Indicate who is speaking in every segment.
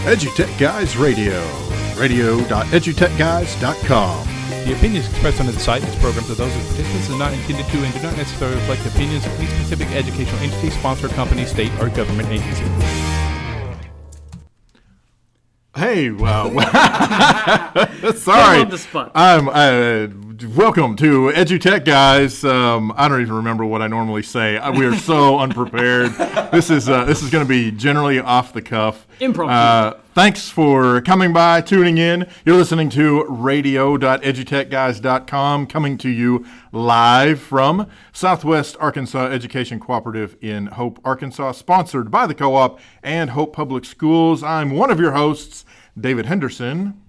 Speaker 1: EduTech Guys Radio, radio.edutechguys.com.
Speaker 2: The opinions expressed under the site and its programs of those of the participants are not intended to and do not necessarily reflect the opinions of any specific educational entity, sponsor, company, state, or government agency.
Speaker 1: Hey, well, sorry.
Speaker 3: On the spot.
Speaker 1: Welcome to EduTech Guys. I don't even remember what I normally say. We are so unprepared. This is going to be generally off the cuff.
Speaker 3: Impromptu.
Speaker 1: Thanks for coming by, tuning in. You're listening to radio.edutechguys.com, coming to you live from Southwest Arkansas Education Cooperative in Hope, Arkansas, sponsored by the Co-op and Hope Public Schools. I'm one of your hosts, David Henderson.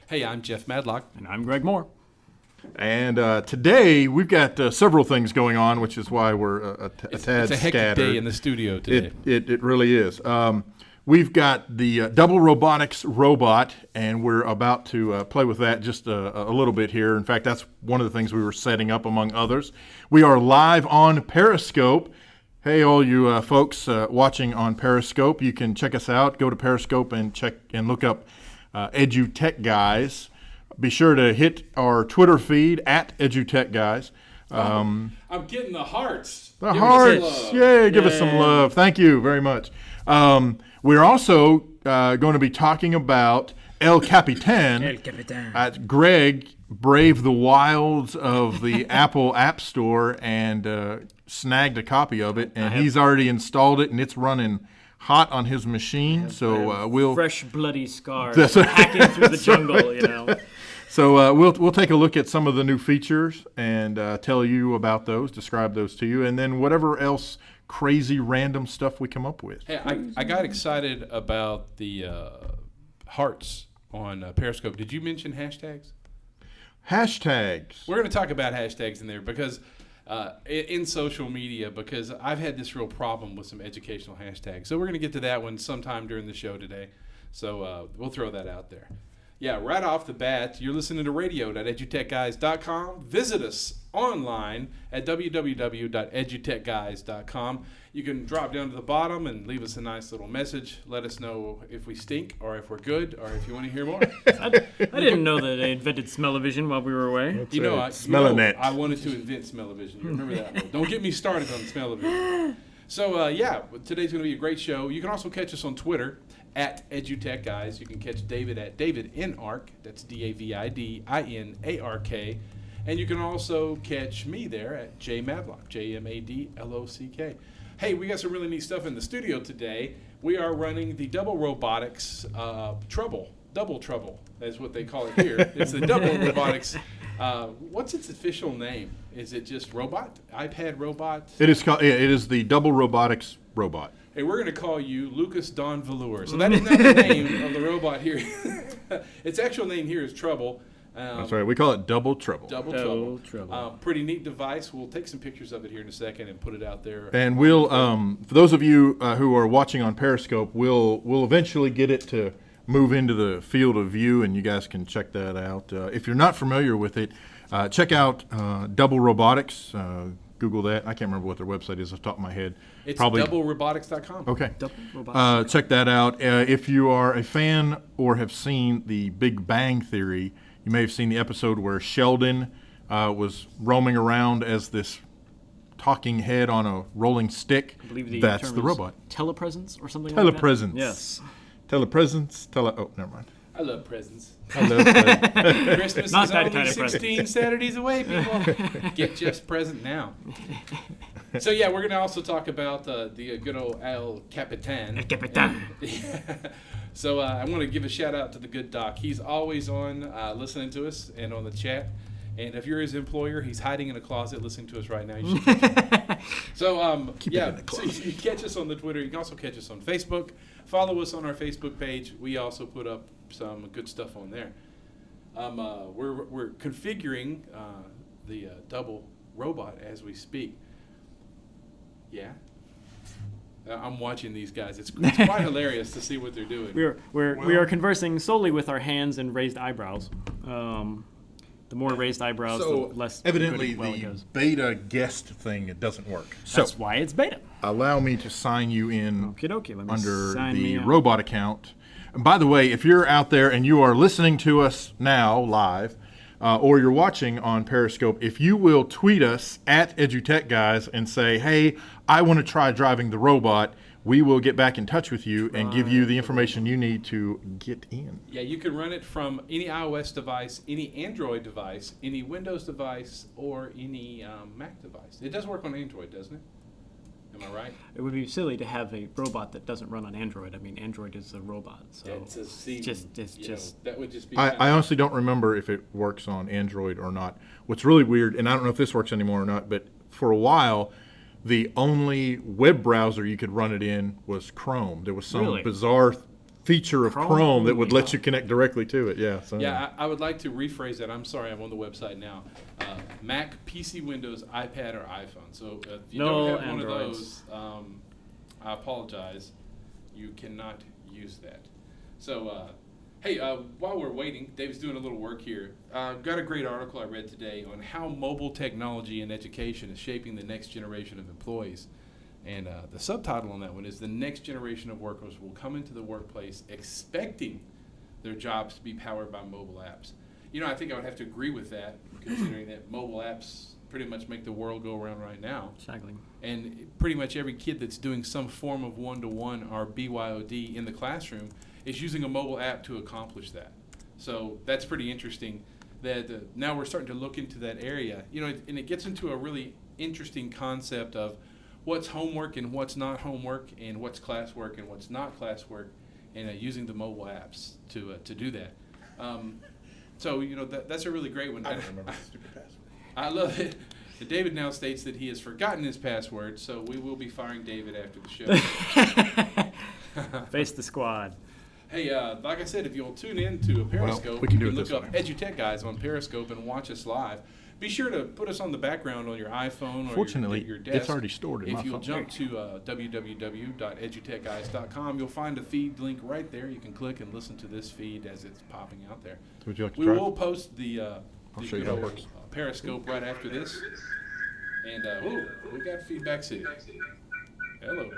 Speaker 2: Hey, I'm Jeff Madlock.
Speaker 3: And I'm Greg Moore.
Speaker 1: And today we've got several things going on, which is why we're a tad scattered.
Speaker 2: It's a hectic day in the studio today.
Speaker 1: It really is. We've got the Double Robotics robot, and we're about to play with that just a little bit here. In fact, that's one of the things we were setting up, among others. We are live on Periscope. Hey, all you folks watching on Periscope, you can check us out. Go to Periscope and check and look up EduTechGuys. Be sure to hit our Twitter feed at EduTechGuys.
Speaker 2: I'm getting the hearts.
Speaker 1: The hearts. Yay, give us some love. Thank you very much. We're also going to be talking about El Capitan.
Speaker 3: El Capitan.
Speaker 1: Greg braved the wilds of the Apple App Store and snagged a copy of it, and he's already installed it, and it's running hot on his machine. So we'll
Speaker 3: fresh bloody scars hacking through the jungle, you know.
Speaker 1: So we'll take a look at some of the new features and tell you about those, describe those to you, and then whatever else crazy random stuff we come up with.
Speaker 2: Hey, I got excited about the hearts on Periscope. Did you mention hashtags?
Speaker 1: Hashtags.
Speaker 2: We're going to talk about hashtags in there because in social media, because I've had this real problem with some educational hashtags. So we're going to get to that one sometime during the show today. So we'll throw that out there. Yeah, right off the bat, you're listening to radio.edutechguys.com. Visit us online at www.edutechguys.com. You can drop down to the bottom and leave us a nice little message. Let us know if we stink or if we're good or if you want to hear more.
Speaker 3: I didn't know that they invented smell-o-vision while we were away.
Speaker 1: Smell-o-net.
Speaker 2: I wanted to invent smell-o-vision. You remember that? Don't get me started on smell-o-vision. So, today's going to be a great show. You can also catch us on Twitter at EduTechGuys. You can catch David at DavidInArk. That's DavidInArk. And you can also catch me there at JMadlock, JMadlock. Hey, we got some really neat stuff in the studio today. We are running the Double Robotics Double Trouble, that's what they call it here. It's the Double Robotics. What's its official name? Is it just robot? iPad robot?
Speaker 1: It is the Double Robotics robot.
Speaker 2: Hey, we're going to call you Lucas Don Velour. So that is not the name of the robot here. Its actual name here is Trouble.
Speaker 1: That's right. We call it Double Trouble.
Speaker 2: Double Trouble. Pretty neat device. We'll take some pictures of it here in a second and put it out there.
Speaker 1: And we'll, for those of you who are watching on Periscope, we'll eventually get it to move into the field of view, and you guys can check that out. If you're not familiar with it, check out Double Robotics. Google that. I can't remember what their website is off the top of my head.
Speaker 2: It's doublerobotics.com.
Speaker 1: Okay. Check that out. If you are a fan or have seen The Big Bang Theory, you may have seen the episode where Sheldon was roaming around as this talking head on a rolling stick.
Speaker 3: I believe
Speaker 1: that's the robot.
Speaker 3: Telepresence or something like that?
Speaker 1: Telepresence.
Speaker 3: Yes.
Speaker 1: Telepresence. Oh, never mind.
Speaker 2: I love presents.
Speaker 1: Christmas
Speaker 2: Christmas
Speaker 3: Not
Speaker 2: is
Speaker 3: that
Speaker 2: only
Speaker 3: kind of
Speaker 2: 16 Saturdays away, people. Get Jeff's present now. So, we're going to also talk about the good old El Capitan.
Speaker 3: El Capitan.
Speaker 2: So I want to give a shout out to the good doc. He's always on listening to us and on the chat. And if you're his employer, he's hiding in a closet listening to us right now. You should catch him. So, so you can catch us on the Twitter. You can also catch us on Facebook. Follow us on our Facebook page. We also put up some good stuff on there. We're configuring the double robot as we speak. Yeah. I'm watching these guys. It's quite hilarious to see what they're doing.
Speaker 3: We are conversing solely with our hands and raised eyebrows. The more raised eyebrows, the less
Speaker 1: evidently
Speaker 3: good it
Speaker 1: the
Speaker 3: goes.
Speaker 1: beta guest thing, it doesn't work.
Speaker 3: That's why it's beta.
Speaker 1: Allow me to sign you in
Speaker 3: Okie dokie, let me
Speaker 1: under
Speaker 3: sign
Speaker 1: the
Speaker 3: me out.
Speaker 1: robot account. And by the way, if you're out there and you are listening to us now live, or you're watching on Periscope, if you will tweet us at EduTechGuys and say, hey, I want to try driving the robot, we will get back in touch with you and give you the information you need to get in.
Speaker 2: Yeah, you can run it from any iOS device, any Android device, any Windows device, or any Mac device. It does work on Android, doesn't it? Am I right?
Speaker 3: It would be silly to have a robot that doesn't run on Android. I mean, Android is a robot, so
Speaker 2: It's a C. That would just be.
Speaker 1: I honestly don't remember if it works on Android or not. What's really weird, and I don't know if this works anymore or not, but for a while, the only web browser you could run it in was Chrome. There was some
Speaker 3: Really?
Speaker 1: bizarre feature of Chrome that would let you
Speaker 3: Oh.
Speaker 1: connect directly to it. Yeah. So,
Speaker 2: Yeah, I would like to rephrase that. I'm sorry, I'm on the website now. Mac, PC, Windows, iPad, or iPhone. So if you
Speaker 3: No
Speaker 2: don't have one of
Speaker 3: Androids.
Speaker 2: those, I apologize. You cannot use that. So, hey, while we're waiting, Dave's doing a little work here. Got a great article I read today on how mobile technology in education is shaping the next generation of employees. And the subtitle on that one is "The Next Generation of Workers Will Come into the Workplace Expecting Their Jobs to Be Powered by Mobile Apps." You know, I think I would have to agree with that, considering that mobile apps pretty much make the world go around right now.
Speaker 3: exactly.
Speaker 2: And pretty much every kid that's doing some form of one-to-one or BYOD in the classroom is using a mobile app to accomplish that. So that's pretty interesting that now we're starting to look into that area. You know, and it gets into a really interesting concept of what's homework and what's not homework, and what's classwork and what's not classwork, and using the mobile apps to do that. So, you know, that's a really great one.
Speaker 1: I don't remember the stupid password.
Speaker 2: I love it. David now states that he has forgotten his password, so we will be firing David after the show.
Speaker 3: Face the squad.
Speaker 2: Hey, like I said, if you'll tune in to a Periscope,
Speaker 1: we can do
Speaker 2: you
Speaker 1: it
Speaker 2: can
Speaker 1: this
Speaker 2: look up
Speaker 1: way.
Speaker 2: EduTechGuys on Periscope and watch us live. Be sure to put us on the background on your iPhone or
Speaker 1: Fortunately,
Speaker 2: your desk.
Speaker 1: it's already stored in
Speaker 2: If
Speaker 1: my
Speaker 2: you'll
Speaker 1: phone.
Speaker 2: jump to www.edutechguys.com, you'll find a feed link right there. You can click and listen to this feed as it's popping out there.
Speaker 1: Would you like to
Speaker 2: We
Speaker 1: try?
Speaker 2: will post the,
Speaker 1: show you how it works.
Speaker 2: Periscope right after this. And we got feedback city. Hello.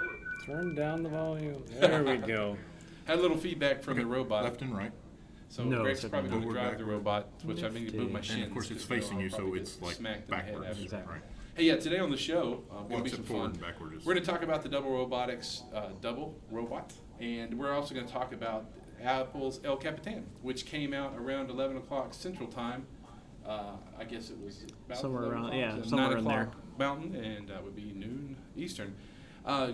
Speaker 3: Turn down the volume. There we go.
Speaker 2: Had a little feedback from the robot.
Speaker 1: Left and right.
Speaker 2: So
Speaker 3: No,
Speaker 2: Greg's
Speaker 3: certainly
Speaker 2: probably going to
Speaker 1: not.
Speaker 2: drive the robot, which I need to move my shins.
Speaker 1: And of course, it's
Speaker 2: because,
Speaker 1: facing you,
Speaker 2: I'll
Speaker 1: so
Speaker 2: probably
Speaker 1: it's
Speaker 2: get
Speaker 1: like
Speaker 2: smacked in the head
Speaker 1: backwards.
Speaker 2: after.
Speaker 3: Exactly.
Speaker 1: Right.
Speaker 2: Hey, yeah, today on the show, going to be some
Speaker 1: except forward
Speaker 2: fun.
Speaker 1: and backward is-
Speaker 2: We're going to talk about the Double Robotics Double Robot, and we're also going to talk about Apple's El Capitan, which came out around 11 o'clock Central Time. I guess it was about
Speaker 3: Somewhere
Speaker 2: 11
Speaker 3: around-
Speaker 2: o'clock,
Speaker 3: yeah,
Speaker 2: so
Speaker 3: somewhere
Speaker 2: 9
Speaker 3: in
Speaker 2: o'clock
Speaker 3: there.
Speaker 2: Mountain, and that would be noon Eastern.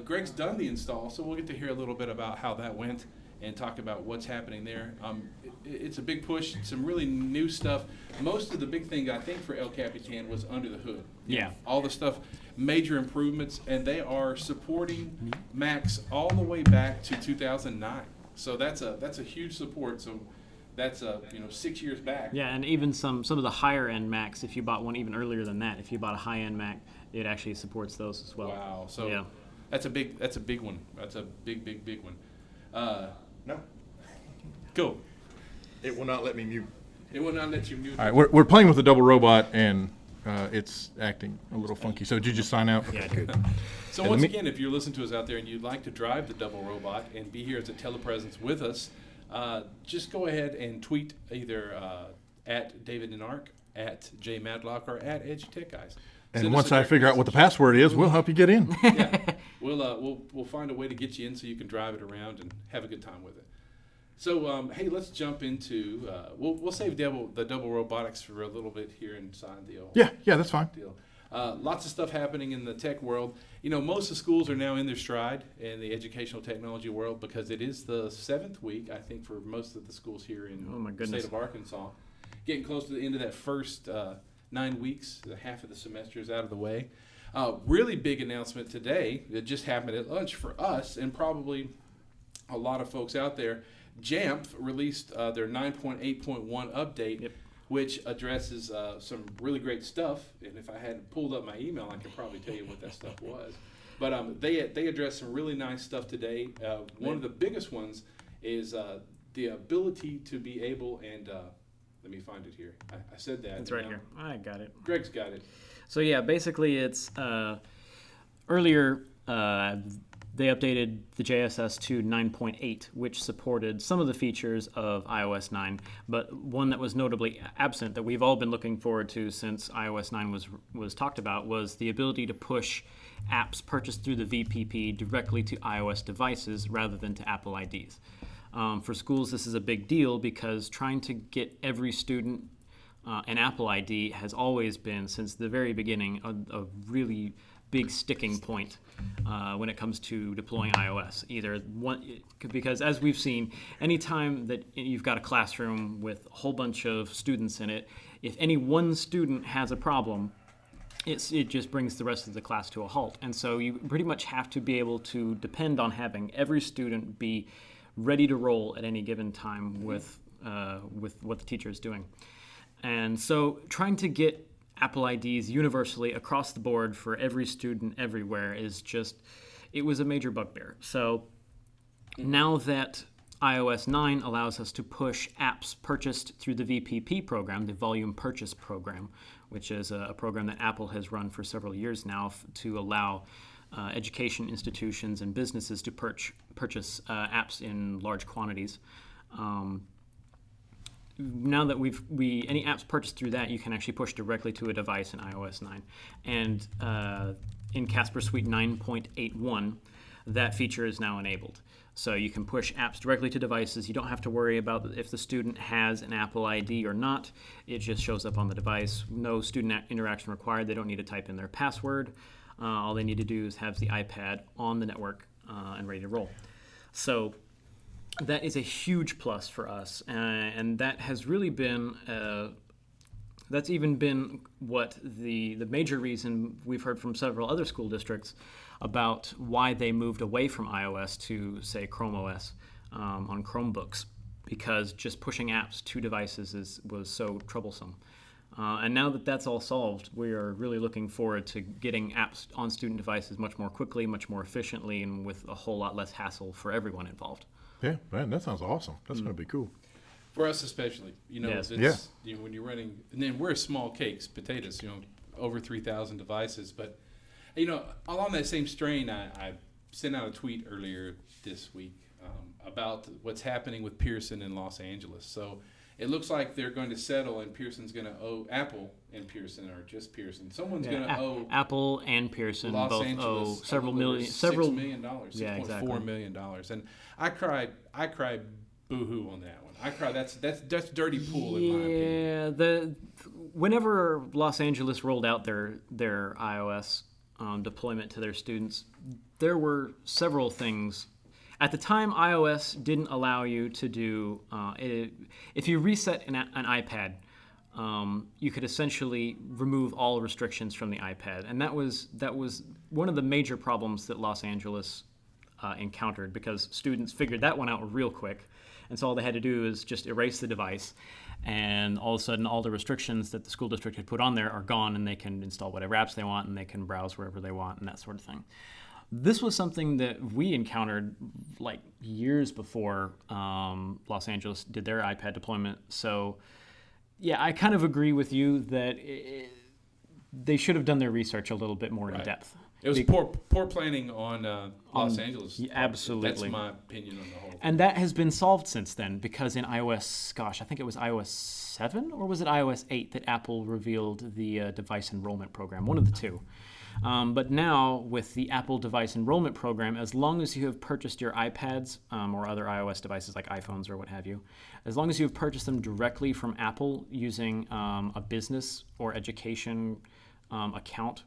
Speaker 2: Greg's done the install, so we'll get to hear a little bit about how that went and talk about what's happening there. It's a big push, some really new stuff. Most of the big thing, I think, for El Capitan was under the hood.
Speaker 3: Yeah.
Speaker 2: All the stuff, major improvements, and they are supporting Macs all the way back to 2009. So that's a huge support. So that's 6 years back.
Speaker 3: Yeah, and even some of the higher end Macs, if you bought one even earlier than that, if you bought a high end Mac, it actually supports those as well.
Speaker 2: Wow. So
Speaker 3: yeah.
Speaker 2: that's a big one. That's a big one.
Speaker 1: No.
Speaker 2: Cool.
Speaker 1: It will not let me mute.
Speaker 2: It will not let you mute.
Speaker 1: All right, we're playing with the double robot, and it's acting a little funky. So did you just sign out?
Speaker 3: Yeah,
Speaker 1: Okay, good.
Speaker 2: So
Speaker 1: And
Speaker 2: once
Speaker 1: let me-
Speaker 2: again, if you're listening to us out there and you'd like to drive the Double Robot and be here as a telepresence with us, just go ahead and tweet either at David and Ark, at Jay Madlock, or at EduTechGuys.
Speaker 1: And once I figure out what the password is, we'll help you get in.
Speaker 2: Yeah, we'll find a way to get you in so you can drive it around and have a good time with it. So hey, let's jump into we'll save the Double Robotics for a little bit here inside the old
Speaker 1: Yeah, that's fine.
Speaker 2: deal. Lots of stuff happening in the tech world. You know, most of the schools are now in their stride in the educational technology world because it is the 7th week, I think, for most of the schools here in
Speaker 3: Oh, my
Speaker 2: the
Speaker 3: goodness.
Speaker 2: state of Arkansas. Getting close to the end of that first 9 weeks, the half of the semester is out of the way. Really big announcement today that just happened at lunch for us and probably a lot of folks out there. Jamf released their 9.8.1 update,
Speaker 3: Yep.
Speaker 2: which addresses some really great stuff. And if I had pulled up my email, I could probably tell you what that stuff was. But they addressed some really nice stuff today. One of the biggest ones is the ability to be able and let me find it here. I said that.
Speaker 3: It's right
Speaker 2: Now,
Speaker 3: here. I got it.
Speaker 2: Greg's got it.
Speaker 3: So yeah, basically it's earlier they updated the JSS to 9.8, which supported some of the features of iOS 9, but one that was notably absent that we've all been looking forward to since iOS 9 was talked about was the ability to push apps purchased through the VPP directly to iOS devices rather than to Apple IDs. For schools, this is a big deal because trying to get every student an Apple ID has always been, since the very beginning, a really big sticking point when it comes to deploying iOS. Because as we've seen, anytime that you've got a classroom with a whole bunch of students in it, if any one student has a problem, it just brings the rest of the class to a halt. And so you pretty much have to be able to depend on having every student be ready to roll at any given time with what the teacher is doing. And so trying to get Apple IDs universally across the board for every student everywhere it was a major bugbear. So now that iOS 9 allows us to push apps purchased through the VPP program, the Volume Purchase Program, which is a program that Apple has run for several years now to allow education institutions and businesses to purchase apps in large quantities. Now that any apps purchased through that, you can actually push directly to a device in iOS 9. And in Casper Suite 9.81, that feature is now enabled. So you can push apps directly to devices. You don't have to worry about if the student has an Apple ID or not. It just shows up on the device. No student interaction required. They don't need to type in their password. All they need to do is have the iPad on the network and ready to roll. So that is a huge plus for us, and that has really been that's even been what the major reason we've heard from several other school districts about why they moved away from iOS to, say, Chrome OS on Chromebooks, because just pushing apps to devices was so troublesome. And now that that's all solved, we are really looking forward to getting apps on student devices much more quickly, much more efficiently, and with a whole lot less hassle for everyone involved.
Speaker 1: Yeah, man, that sounds awesome. That's going to be cool.
Speaker 2: For us especially,
Speaker 3: Yes.
Speaker 2: When you're running, and then we're small cakes, potatoes, over 3,000 devices. But, along that same strain, I sent out a tweet earlier this week about what's happening with Pearson in Los Angeles. So it looks like they're going to settle, and Pearson's going to owe Apple and Pearson, or just Pearson. Someone's going to owe
Speaker 3: Apple and Pearson
Speaker 2: Los
Speaker 3: both
Speaker 2: Angeles
Speaker 3: owe several million,
Speaker 2: $6 million,
Speaker 3: yeah, exactly.
Speaker 2: $6.4 million. And I cried boo-hoo on that one. I cried. That's dirty pool in my opinion.
Speaker 3: Yeah, whenever Los Angeles rolled out their iOS deployment to their students, there were several things. At the time, iOS didn't allow you to do if you reset an iPad, you could essentially remove all restrictions from the iPad, and that was one of the major problems that Los Angeles encountered, because students figured that one out real quick, and so all they had to do is just erase the device, and all of a sudden all the restrictions that the school district had put on there are gone, and they can install whatever apps they want, and they can browse wherever they want, and that sort of thing. This was something that we encountered like years before Los Angeles did their iPad deployment. So, yeah, I kind of agree with you that they should have done their research a little bit more in depth.
Speaker 2: It was poor planning on Los Angeles.
Speaker 3: Absolutely.
Speaker 2: That's my opinion on the whole thing.
Speaker 3: And that has been solved since then, because in iOS, I think it was iOS 7 or was it iOS 8 that Apple revealed the device enrollment program, one of the two. But now, with the Apple Device Enrollment Program, as long as you have purchased your iPads or other iOS devices like iPhones or what have you, as long as you have purchased them directly from Apple using a business or education account,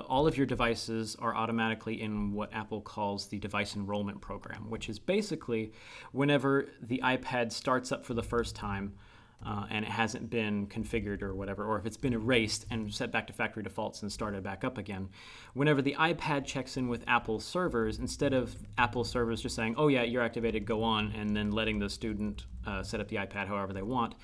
Speaker 3: all of your devices are automatically in what Apple calls the Device Enrollment Program, which is basically whenever the iPad starts up for the first time, and it hasn't been configured or whatever, or if it's been erased and set back to factory defaults and started back up again, whenever the iPad checks in with Apple servers, instead of Apple servers just saying, oh yeah, you're activated, go on, and then letting the student set up the iPad however they want,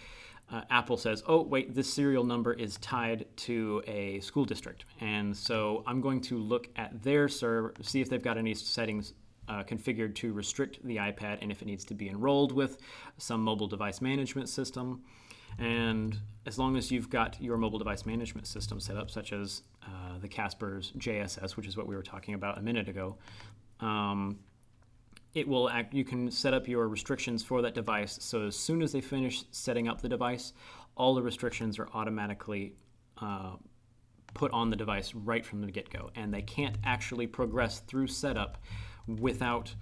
Speaker 3: Apple says, oh wait, this serial number is tied to a school district, and so I'm going to look at their server, see if they've got any settings configured to restrict the iPad, and if it needs to be enrolled with some mobile device management system. And as long as you've got your mobile device management system set up, such as the Casper's JSS, which is what we were talking about a minute ago. It will act. You can set up your restrictions for that device. So as soon as they finish setting up the device, all the restrictions are automatically put on the device right from the get-go, and they can't actually progress through setup without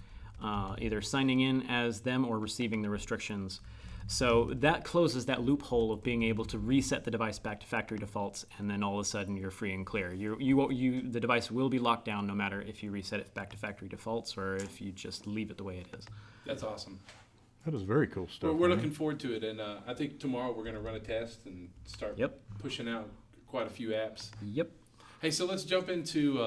Speaker 3: either signing in as them or receiving the restrictions. So that closes that loophole of being able to reset the device back to factory defaults, and then all of a sudden you're free and clear. The device will be locked down no matter if you reset it back to factory defaults or if you just leave it the way it is.
Speaker 2: That's awesome.
Speaker 1: That is very cool stuff.
Speaker 2: We're looking forward to it, and I think tomorrow we're going to run a test and start pushing out quite a few apps.
Speaker 3: Yep.
Speaker 2: Hey, so let's jump into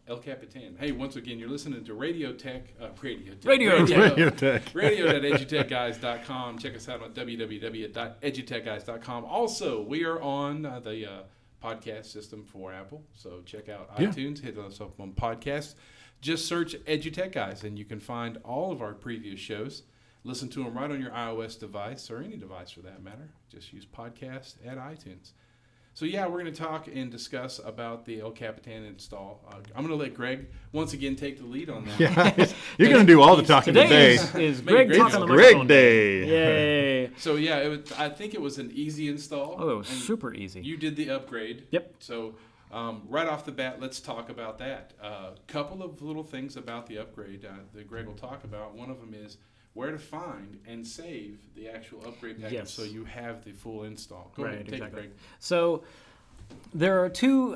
Speaker 2: El Capitan. Hey, once again, you're listening to radio.edutechguys.com. Check us out on www.edutechguys.com. Also, we are on the podcast system for Apple, so check out iTunes, hit us up on podcasts. Just search EduTech Guys, and you can find all of our previous shows. Listen to them right on your iOS device, or any device for that matter. Just use podcast at iTunes. So yeah, we're going to talk and discuss about the El Capitan install. I'm going to let Greg once again take the lead on that.
Speaker 1: Yeah, you're going to do all the talking today.
Speaker 3: Is Greg talking on the
Speaker 1: Greg
Speaker 3: microphone
Speaker 1: Day.
Speaker 3: Yay!
Speaker 2: So yeah, I think it was an easy install.
Speaker 3: Oh, it was super easy.
Speaker 2: You did the upgrade.
Speaker 3: Yep.
Speaker 2: So right off the bat, let's talk about that. Couple of little things about the upgrade that Greg will talk about. One of them is where to find and save the actual upgrade package so you have the full install. Go ahead, take it, Greg.
Speaker 3: So there are two.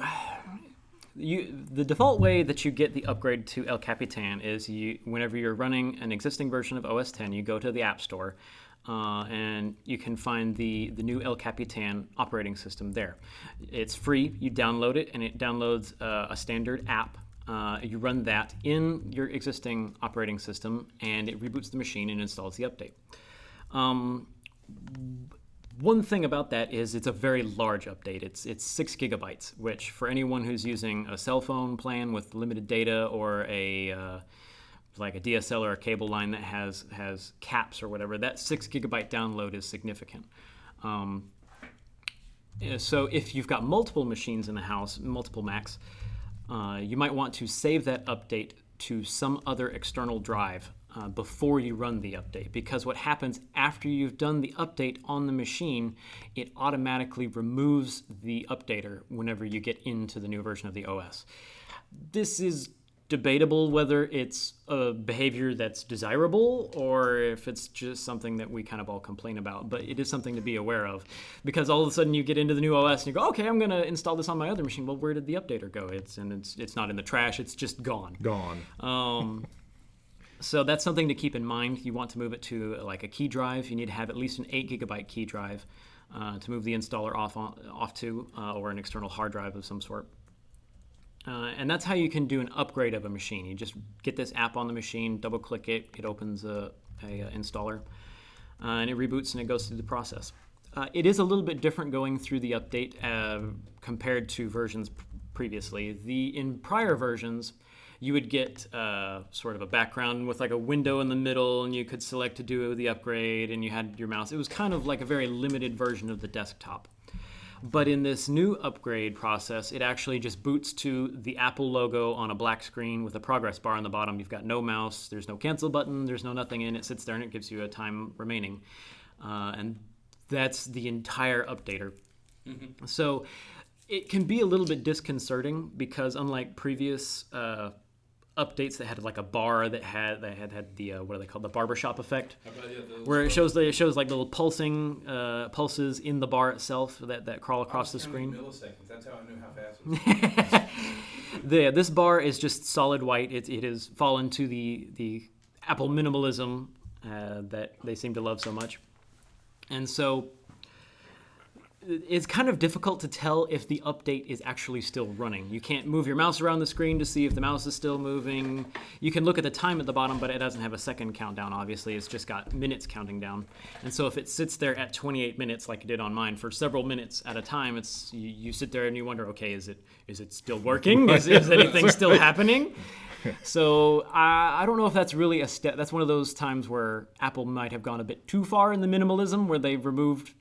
Speaker 3: The default way that you get the upgrade to El Capitan is whenever you're running an existing version of OS X, you go to the App Store and you can find the new El Capitan operating system there. It's free. You download it, and it downloads a standard app. You run that in your existing operating system, and it reboots the machine and installs the update. One thing about that is it's a very large update. It's 6 gigabytes, which for anyone who's using a cell phone plan with limited data or like a DSL or a cable line that has caps or whatever, that 6 gigabyte download is significant. So if you've got multiple machines in the house, multiple Macs, you might want to save that update to some other external drive before you run the update, because what happens after you've done the update on the machine, it automatically removes the updater whenever you get into the new version of the OS. This is debatable whether it's a behavior that's desirable or if it's just something that we kind of all complain about, but it is something to be aware of, because all of a sudden you get into the new OS and you go, okay, I'm going to install this on my other machine. Well, where did the updater go? It's not in the trash. It's just gone. So that's something to keep in mind. You want to move it to like a key drive. You need to have at least an 8 gigabyte key drive to move the installer off to, or an external hard drive of some sort. And that's how you can do an upgrade of a machine. You just get this app on the machine, double-click it, it opens a installer, and it reboots and it goes through the process. It is a little bit different going through the update compared to versions previously. In prior versions, you would get sort of a background with like a window in the middle, and you could select to do the upgrade, and you had your mouse. It was kind of like a very limited version of the desktop. But in this new upgrade process, it actually just boots to the Apple logo on a black screen with a progress bar on the bottom. You've got no mouse, there's no cancel button, there's no nothing in it. It sits there and it gives you a time remaining. And that's the entire updater. Mm-hmm. So it can be a little bit disconcerting because unlike previous updates that had like a bar that had the what are they called, the barbershop effect, where it shows like little pulsing pulses in the bar itself that crawl across the screen.
Speaker 2: Milliseconds. That's how I knew how fast it was.
Speaker 3: This bar is just solid white. It has fallen to the Apple minimalism that they seem to love so much, and so it's kind of difficult to tell if the update is actually still running. You can't move your mouse around the screen to see if the mouse is still moving. You can look at the time at the bottom, but it doesn't have a second countdown, obviously. It's just got minutes counting down. And so if it sits there at 28 minutes, like it did on mine, for several minutes at a time, you sit there and you wonder, okay, is it still working? Is anything still happening? So I don't know if that's really a step. That's one of those times where Apple might have gone a bit too far in the minimalism, where they've removed,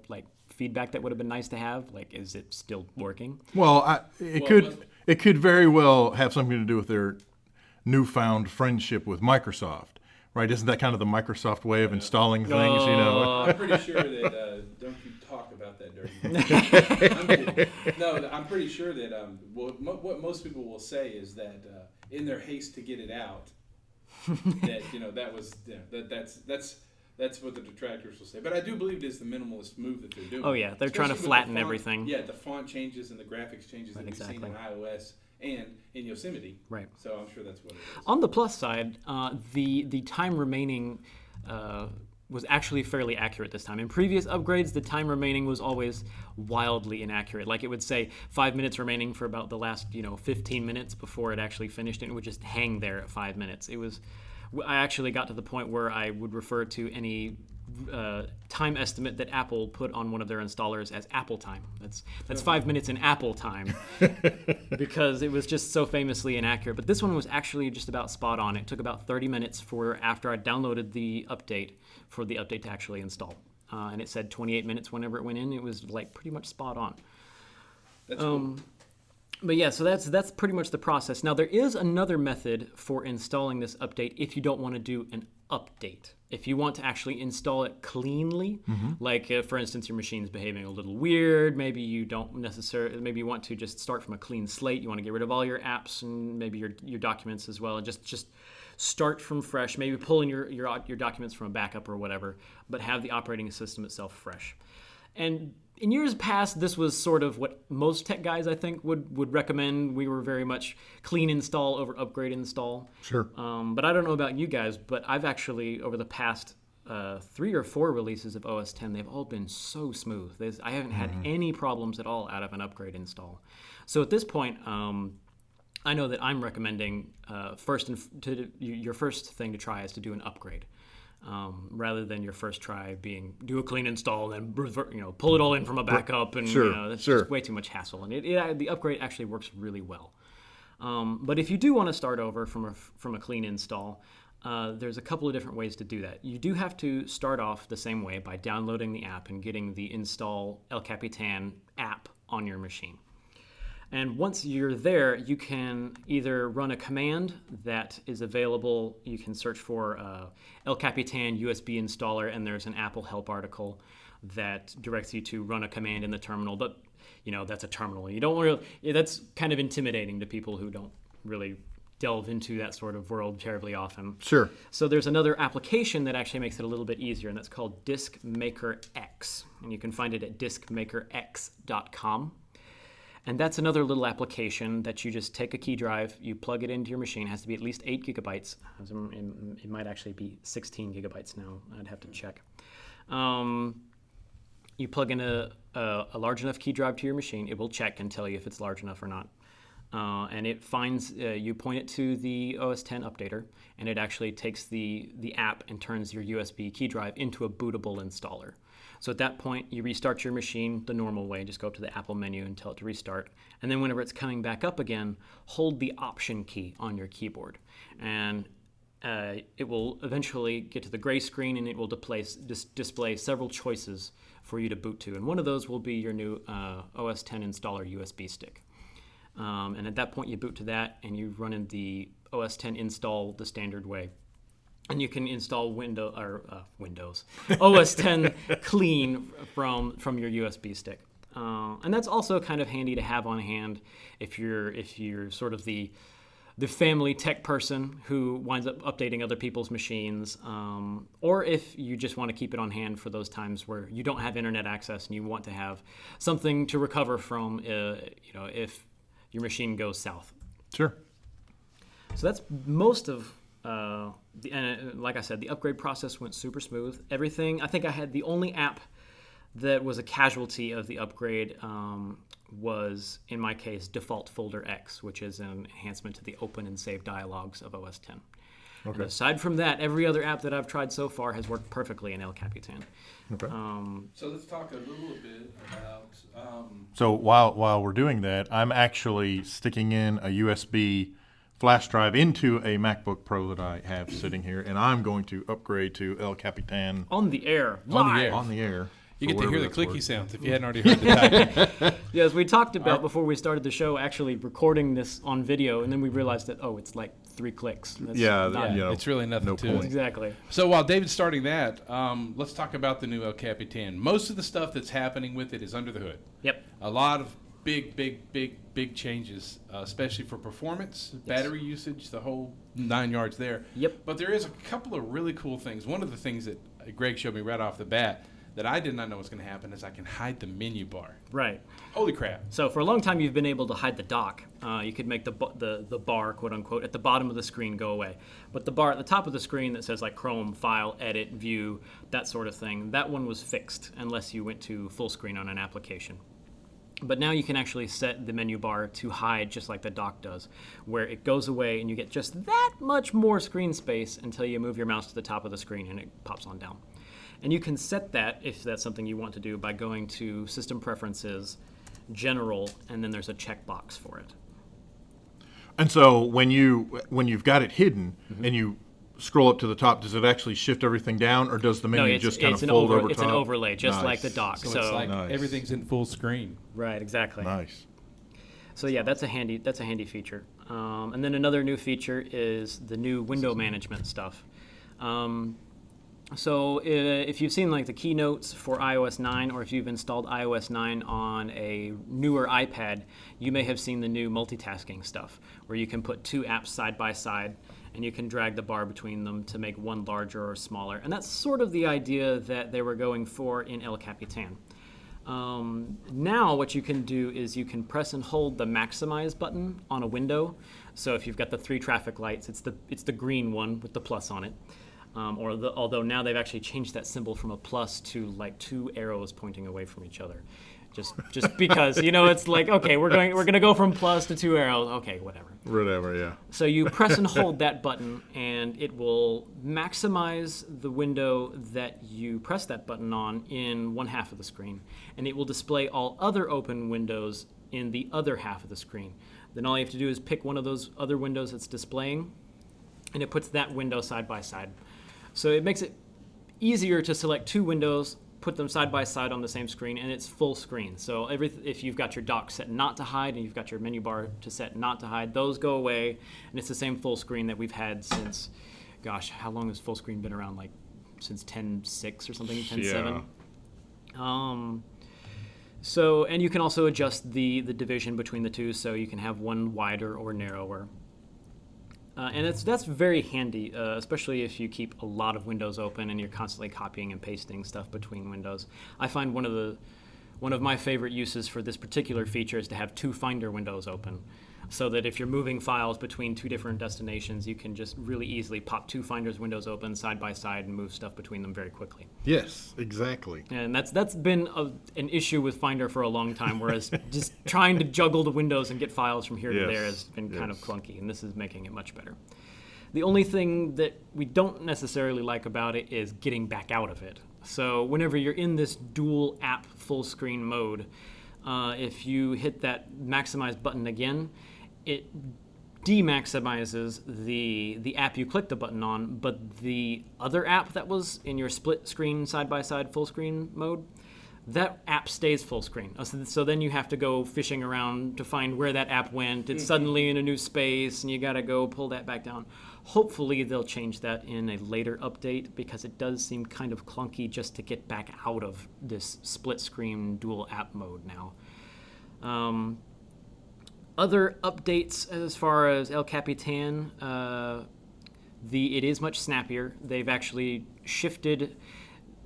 Speaker 3: like, feedback that would have been nice to have. Like, is it still working?
Speaker 1: Well, it It could very well have something to do with their newfound friendship with Microsoft, right? Isn't that kind of the Microsoft way of installing things, you know?
Speaker 2: I'm pretty sure that don't you talk about that dirty. I'm kidding. No, I'm pretty sure that what most people will say is that in their haste to get it out, that that's what the detractors will say. But I do believe it is the minimalist move that they're doing.
Speaker 3: Oh yeah, they're trying to
Speaker 2: Especially with
Speaker 3: flatten
Speaker 2: the font,
Speaker 3: everything.
Speaker 2: Yeah, the font changes and the graphics changes that we've seen in iOS and in Yosemite.
Speaker 3: Right.
Speaker 2: So I'm sure that's what it is.
Speaker 3: On the plus side, the time remaining was actually fairly accurate this time. In previous upgrades, the time remaining was always wildly inaccurate. Like it would say 5 minutes remaining for about the last 15 minutes before it actually finished, and it would just hang there at 5 minutes. I actually got to the point where I would refer to any time estimate that Apple put on one of their installers as Apple time. That's 5 minutes in Apple time because it was just so famously inaccurate. But this one was actually just about spot on. It took about 30 minutes after I downloaded the update for the update to actually install. And it said 28 minutes whenever it went in. It was like pretty much spot on.
Speaker 2: That's cool.
Speaker 3: But yeah, so that's pretty much the process. Now there is another method for installing this update if you don't want to do an update. If you want to actually install it cleanly, like for instance your machine's behaving a little weird, maybe you want to just start from a clean slate, you want to get rid of all your apps and maybe your documents as well, and just start from fresh, maybe pull in your documents from a backup or whatever, but have the operating system itself fresh. And in years past, this was sort of what most tech guys, I think, would recommend. We were very much clean install over upgrade install.
Speaker 1: Sure.
Speaker 3: But I don't know about you guys, but I've actually, over the past 3 or 4 releases of OS X, they've all been so smooth. I haven't had any problems at all out of an upgrade install. So at this point, I know that I'm recommending your first thing to try is to do an upgrade. Rather than your first try being do a clean install and then pull it all in from a backup and that's just way too much hassle. And the upgrade actually works really well. But if you do want to start over from a clean install, there's a couple of different ways to do that. You do have to start off the same way by downloading the app and getting the install El Capitan app on your machine. And once you're there, you can either run a command that is available. You can search for El Capitan USB installer, and there's an Apple help article that directs you to run a command in the terminal. But that's a terminal. You don't really. That's kind of intimidating to people who don't really delve into that sort of world terribly often.
Speaker 1: Sure.
Speaker 3: So there's another application that actually makes it a little bit easier, and that's called Disk Maker X, and you can find it at diskmakerx.com. And that's another little application that you just take a key drive, you plug it into your machine. It has to be at least 8 gigabytes. It might actually be 16 gigabytes now. I'd have to check. You plug in a large enough key drive to your machine. It will check and tell you if it's large enough or not. And it finds, you point it to the OS X updater, and it actually takes the app and turns your USB key drive into a bootable installer. So at that point, you restart your machine the normal way. Just go up to the Apple menu and tell it to restart. And then whenever it's coming back up again, hold the Option key on your keyboard. And it will eventually get to the gray screen, and it will display several choices for you to boot to. And one of those will be your new OS X installer USB stick. And at that point, you boot to that, and you run in the OS X install the standard way. And you can install Windows OS X clean from your USB stick, and that's also kind of handy to have on hand if you're sort of the family tech person who winds up updating other people's machines, or if you just want to keep it on hand for those times where you don't have internet access and you want to have something to recover from, if your machine goes south.
Speaker 1: Sure.
Speaker 3: So that's most of. Like I said, the upgrade process went super smooth. Everything, I think I had the only app that was a casualty of the upgrade was, in my case, Default Folder X, which is an enhancement to the open and save dialogues of OS X. Okay. And aside from that, every other app that I've tried so far has worked perfectly in El Capitan.
Speaker 1: Okay.
Speaker 2: So let's talk a little bit about...
Speaker 1: So while we're doing that, I'm actually sticking in a USB flash drive into a MacBook Pro that I have sitting here, and I'm going to upgrade to El Capitan
Speaker 3: on the air.
Speaker 1: On the air.
Speaker 2: You get to hear the
Speaker 1: whatever that's
Speaker 2: clicky
Speaker 1: worth.
Speaker 2: sounds if you hadn't already heard the typing.
Speaker 3: Yes, we talked about before we started the show actually recording this on video, and then we realized that, oh, it's like 3 clicks. That's
Speaker 1: Yeah,
Speaker 3: not-
Speaker 1: you know,
Speaker 2: It's really nothing
Speaker 1: no
Speaker 2: to
Speaker 1: point.
Speaker 2: it.
Speaker 3: Exactly.
Speaker 2: So while David's starting that, let's talk about the new El Capitan. Most of the stuff that's happening with it is under the hood.
Speaker 3: Yep.
Speaker 2: A lot of big changes, especially for performance, battery usage, the whole 9 yards there.
Speaker 3: Yep.
Speaker 2: But there is a couple of really cool things. One of the things that Greg showed me right off the bat that I did not know was going to happen is I can hide the menu bar.
Speaker 3: Right.
Speaker 2: Holy crap.
Speaker 3: So for a long time, you've been able to hide the dock. You could make the bar, quote unquote, at the bottom of the screen go away. But the bar at the top of the screen that says like Chrome, File, Edit, View, that sort of thing, that one was fixed unless you went to full screen on an application. But now you can actually set the menu bar to hide just like the dock does, where it goes away and you get just that much more screen space until you move your mouse to the top of the screen and it pops on down. And you can set that, if that's something you want to do, by going to System Preferences, General, and then there's a checkbox for it.
Speaker 1: And so when you've got it hidden and you scroll up to the top, does it actually shift everything down, or does the menu just kind of fold over top?
Speaker 3: It's an overlay, just
Speaker 1: Nice.
Speaker 3: like the dock.
Speaker 2: So it's like
Speaker 1: Nice.
Speaker 2: everything's in full screen.
Speaker 3: Right, exactly.
Speaker 1: Nice.
Speaker 3: So yeah, that's a handy feature. And then another new feature is the new window management stuff. So if you've seen like the keynotes for iOS 9, or if you've installed iOS 9 on a newer iPad, you may have seen the new multitasking stuff, where you can put 2 apps side by side and you can drag the bar between them to make one larger or smaller. And that's sort of the idea that they were going for in El Capitan. Now what you can do is you can press and hold the maximize button on a window. So if you've got the 3 traffic lights, it's the green one with the plus on it. Although now they've actually changed that symbol from a plus to like 2 arrows pointing away from each other, just because it's like, okay, we're gonna go from plus to 2 arrows. Okay, whatever.
Speaker 1: Whatever, yeah.
Speaker 3: So you press and hold that button, and it will maximize the window that you press that button on in one half of the screen, and it will display all other open windows in the other half of the screen. Then all you have to do is pick one of those other windows that's displaying, and it puts that window side by side. So it makes it easier to select 2 windows, put them side by side on the same screen, and it's full screen. So if you've got your dock set not to hide and you've got your menu bar to set not to hide, those go away, and it's the same full screen that we've had since, gosh, how long has full screen been around? Like since 10.6 or something, 10.7?
Speaker 1: Yeah.
Speaker 3: So, and you can also adjust the division between the two, so you can have one wider or narrower. And that's very handy, especially if you keep a lot of windows open and you're constantly copying and pasting stuff between windows. I find one of my favorite uses for this particular feature is to have 2 Finder windows open, so that if you're moving files between 2 different destinations, you can just really easily pop 2 Finders windows open side by side and move stuff between them very quickly.
Speaker 1: Yes, exactly.
Speaker 3: And that's been an issue with Finder for a long time, whereas just trying to juggle the windows and get files from here to there has been kind of clunky, and this is making it much better. The only thing that we don't necessarily like about it is getting back out of it. So whenever you're in this dual app full screen mode, if you hit that maximize button again, it demaximizes the app you clicked the button on, but the other app that was in your split screen side-by-side full screen mode, that app stays full screen. So then you have to go fishing around to find where that app went. It's suddenly in a new space, and you got to go pull that back down. Hopefully they'll change that in a later update, because it does seem kind of clunky just to get back out of this split screen dual app mode now. Other updates as far as El Capitan, it is much snappier. They've actually shifted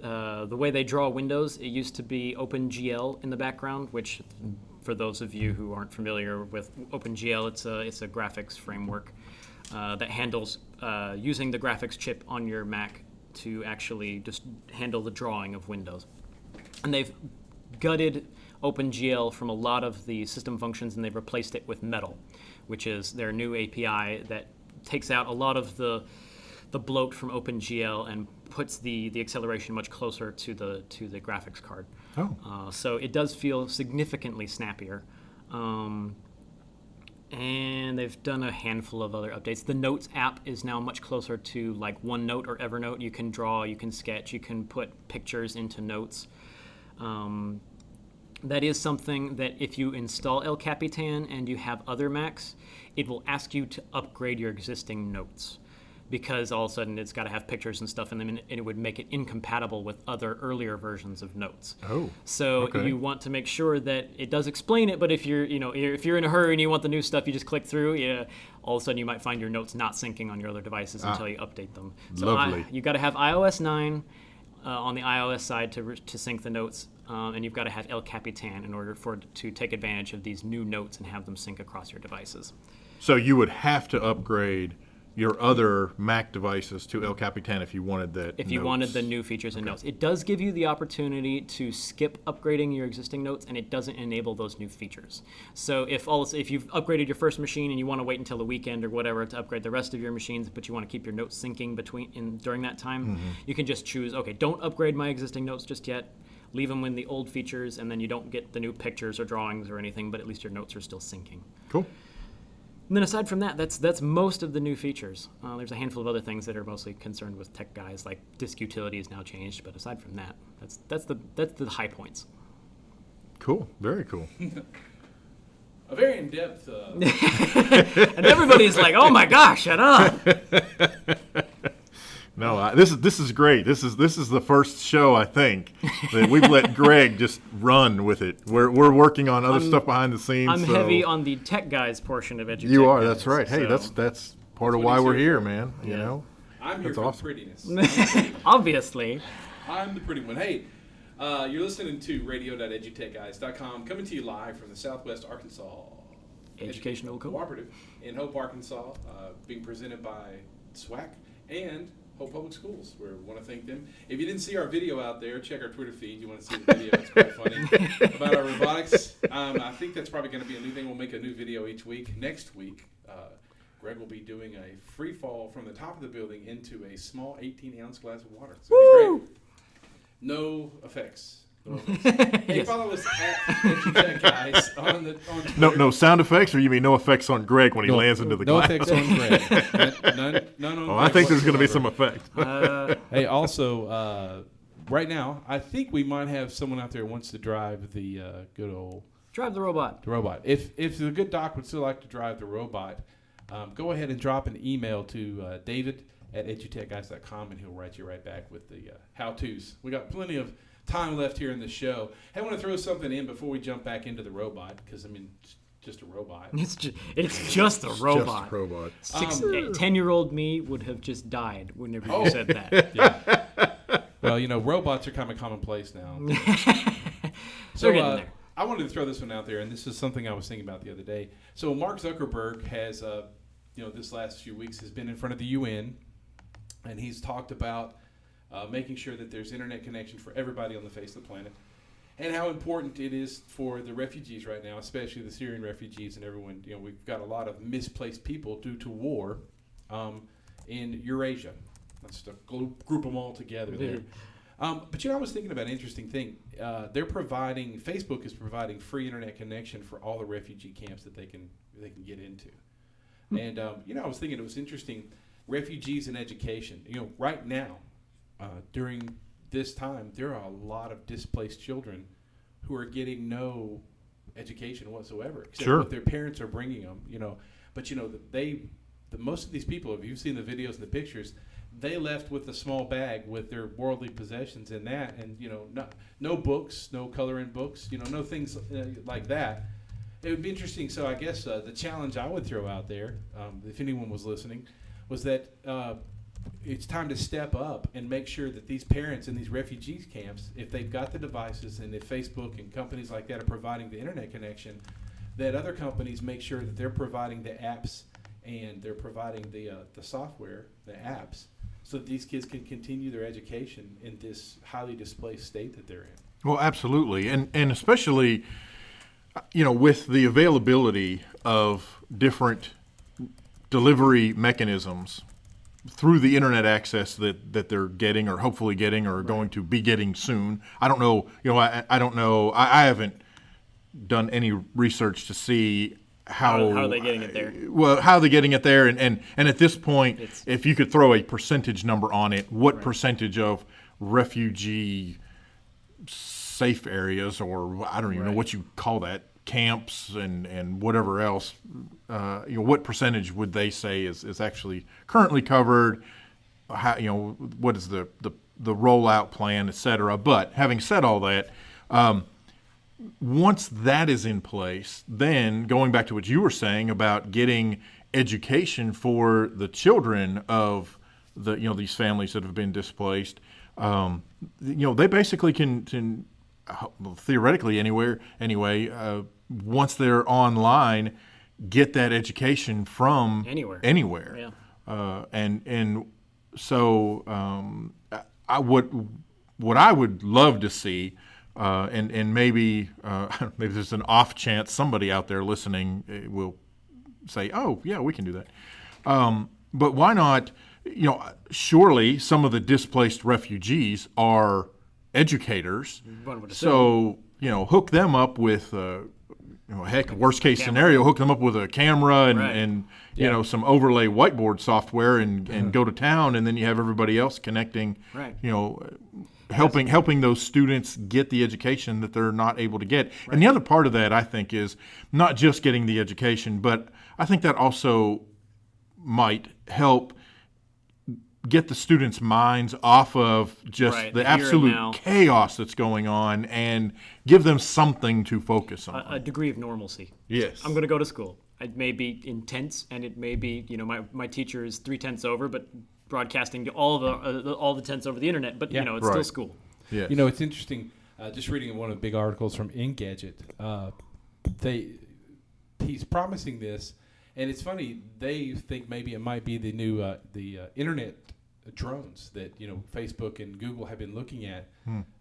Speaker 3: the way they draw windows. It used to be OpenGL in the background, which, for those of you who aren't familiar with OpenGL, it's a graphics framework that handles using the graphics chip on your Mac to actually just handle the drawing of windows. And they've gutted OpenGL from a lot of the system functions, and they've replaced it with Metal, which is their new API that takes out a lot of the bloat from OpenGL and puts the acceleration much closer to the graphics card. So it does feel significantly snappier. And they've done a handful of other updates. The Notes app is now much closer to like OneNote or Evernote. You can draw, you can sketch, you can put pictures into Notes. That is something that if you install El Capitan and you have other Macs, it will ask you to upgrade your existing notes, because all of a sudden it's got to have pictures and stuff in them, and it would make it incompatible with other earlier versions of notes.
Speaker 1: Oh,
Speaker 3: so
Speaker 1: okay.
Speaker 3: you want to make sure that it does explain it, but if you're in a hurry and you want the new stuff, you just click through. Yeah, all of a sudden you might find your notes not syncing on your other devices until you update them. So
Speaker 1: lovely.
Speaker 3: you got to have iOS 9 on the iOS side to sync the notes, and you've got to have El Capitan in order to take advantage of these new notes and have them sync across your devices.
Speaker 1: So you would have to upgrade your other Mac devices to El Capitan if you wanted that.
Speaker 3: If you wanted the new features and notes. It does give you the opportunity to skip upgrading your existing notes, and it doesn't enable those new features. So if you've upgraded your first machine and you want to wait until the weekend or whatever to upgrade the rest of your machines, but you want to keep your notes syncing during that time, you can just choose, okay, don't upgrade my existing notes just yet. Leave them in the old features, and then you don't get the new pictures or drawings or anything, but at least your notes are still syncing.
Speaker 1: Cool.
Speaker 3: And then aside from that, that's most of the new features. There's a handful of other things that are mostly concerned with tech guys, like disk utility is now changed. But aside from that, that's the high points.
Speaker 1: Cool. Very cool.
Speaker 2: A very in-depth.
Speaker 3: And everybody's like, "Oh my gosh, shut up!"
Speaker 1: No, this is great. This is the first show, I think, that we've let Greg just run with it. We're working on other stuff behind the scenes.
Speaker 3: I'm
Speaker 1: so.
Speaker 3: heavy on the tech guys portion of EduTech.
Speaker 1: You are.
Speaker 3: Guys,
Speaker 1: That's right. Hey,
Speaker 3: so.
Speaker 1: that's part of
Speaker 2: what
Speaker 1: why
Speaker 2: he's
Speaker 1: we're
Speaker 2: here
Speaker 1: here,
Speaker 2: for.
Speaker 1: man. You
Speaker 3: Yeah.
Speaker 1: know.
Speaker 2: I'm here
Speaker 1: That's
Speaker 2: for
Speaker 1: awesome.
Speaker 2: prettiness.
Speaker 3: Obviously.
Speaker 2: I'm the pretty one. Hey, you're listening to radio.edutechguys.com, coming to you live from the Southwest Arkansas
Speaker 3: Educational
Speaker 2: Cooperative in Hope, Arkansas, being presented by SWAC and Hope Public Schools. We want to thank them. If you didn't see our video out there, check our Twitter feed. You want to see the video. It's quite funny about our robotics. I think that's probably going to be a new thing. We'll make a new video each week. Next week, Greg will be doing a free fall from the top of the building into a small 18-ounce glass of water. So it'll be great. No effects. Hey, follow us at EduTechGuys on Twitter.
Speaker 1: No sound effects, or you mean no effects on Greg when he lands into the
Speaker 2: no
Speaker 1: glass?
Speaker 2: effects on Greg. None on
Speaker 1: Oh, I think there's going to be some
Speaker 2: whatsoever.
Speaker 1: effects.
Speaker 2: Hey, also, right now, I think we might have someone out there who wants to drive the good old
Speaker 3: Drive the robot.
Speaker 2: robot. If the good doc would still like to drive the robot, go ahead and drop an email to David@edutechguys.com, and he'll write you right back with the how-tos. We got plenty of time left here in the show. Hey, I want to throw something in before we jump back into the robot, because, I mean, it's just a robot.
Speaker 3: It's just a robot.
Speaker 1: Just a robot.
Speaker 3: 10-year-old me would have just died whenever
Speaker 2: Oh.
Speaker 3: you said that.
Speaker 2: Yeah. Well, robots are kind of commonplace now.
Speaker 3: They're getting there.
Speaker 2: I wanted to throw this one out there, and this is something I was thinking about the other day. So Mark Zuckerberg has, this last few weeks has been in front of the UN, and he's talked about making sure that there's internet connection for everybody on the face of the planet, and how important it is for the refugees right now, especially the Syrian refugees and everyone. We've got a lot of misplaced people due to war in Eurasia. Let's just group them all together there. But I was thinking about an interesting thing. Facebook is providing free internet connection for all the refugee camps that they can get into. And I was thinking it was interesting. Refugees and education. Right now, during this time, there are a lot of displaced children who are getting no education whatsoever, except
Speaker 1: Sure.
Speaker 2: what their parents are bringing them. But most of these people, if you've seen the videos and the pictures, they left with a small bag with their worldly possessions in that, and no books, no coloring books, no things like that. It would be interesting. So I guess the challenge I would throw out there, if anyone was listening, was that it's time to step up and make sure that these parents in these refugee camps, if they've got the devices and if Facebook and companies like that are providing the internet connection, that other companies make sure that they're providing the apps and they're providing the software, the apps, so that these kids can continue their education in this highly displaced state that they're in.
Speaker 1: Well, absolutely, and especially, with the availability of different delivery mechanisms through the internet access that they're getting or hopefully getting or going to be getting soon. I don't know. I don't know. I haven't done any research to see how
Speaker 3: are they getting it there?
Speaker 1: Well, how they're getting it there, and at this point,
Speaker 3: It's-
Speaker 1: if you could throw a percentage number on it, what percentage of refugee safe areas, or I don't even know what you call that, camps and whatever else, what percentage would they say is actually currently covered? How, what is the rollout plan, et cetera. But having said all that, once that is in place, then going back to what you were saying about getting education for the children of these families that have been displaced, they basically can theoretically anyway, once they're online, get that education from anywhere.
Speaker 3: Yeah.
Speaker 1: And so what I would love to see, and maybe there's an off chance somebody out there listening will say, oh yeah, we can do that. But why not? Surely some of the displaced refugees are educators. So hook them up with. Worst case scenario, hook them up with a camera and some overlay whiteboard software and go to town, and then you have everybody else connecting.
Speaker 3: Right.
Speaker 1: Helping those students get the education that they're not able to get. Right. And the other part of that, I think, is not just getting the education, but I think that also might help get the students' minds off of just the absolute chaos that's going on and give them something to focus on.
Speaker 3: A degree of normalcy.
Speaker 1: Yes.
Speaker 3: I'm going to go to school. It may be intense, and it may be, my teacher is 3 tenths over, but broadcasting to all the tenths over the internet, but it's still school.
Speaker 1: Yes.
Speaker 2: It's interesting. Just reading one of the big articles from Engadget, he's promising this, and it's funny. They think maybe it might be the new internet drones that Facebook and Google have been looking at,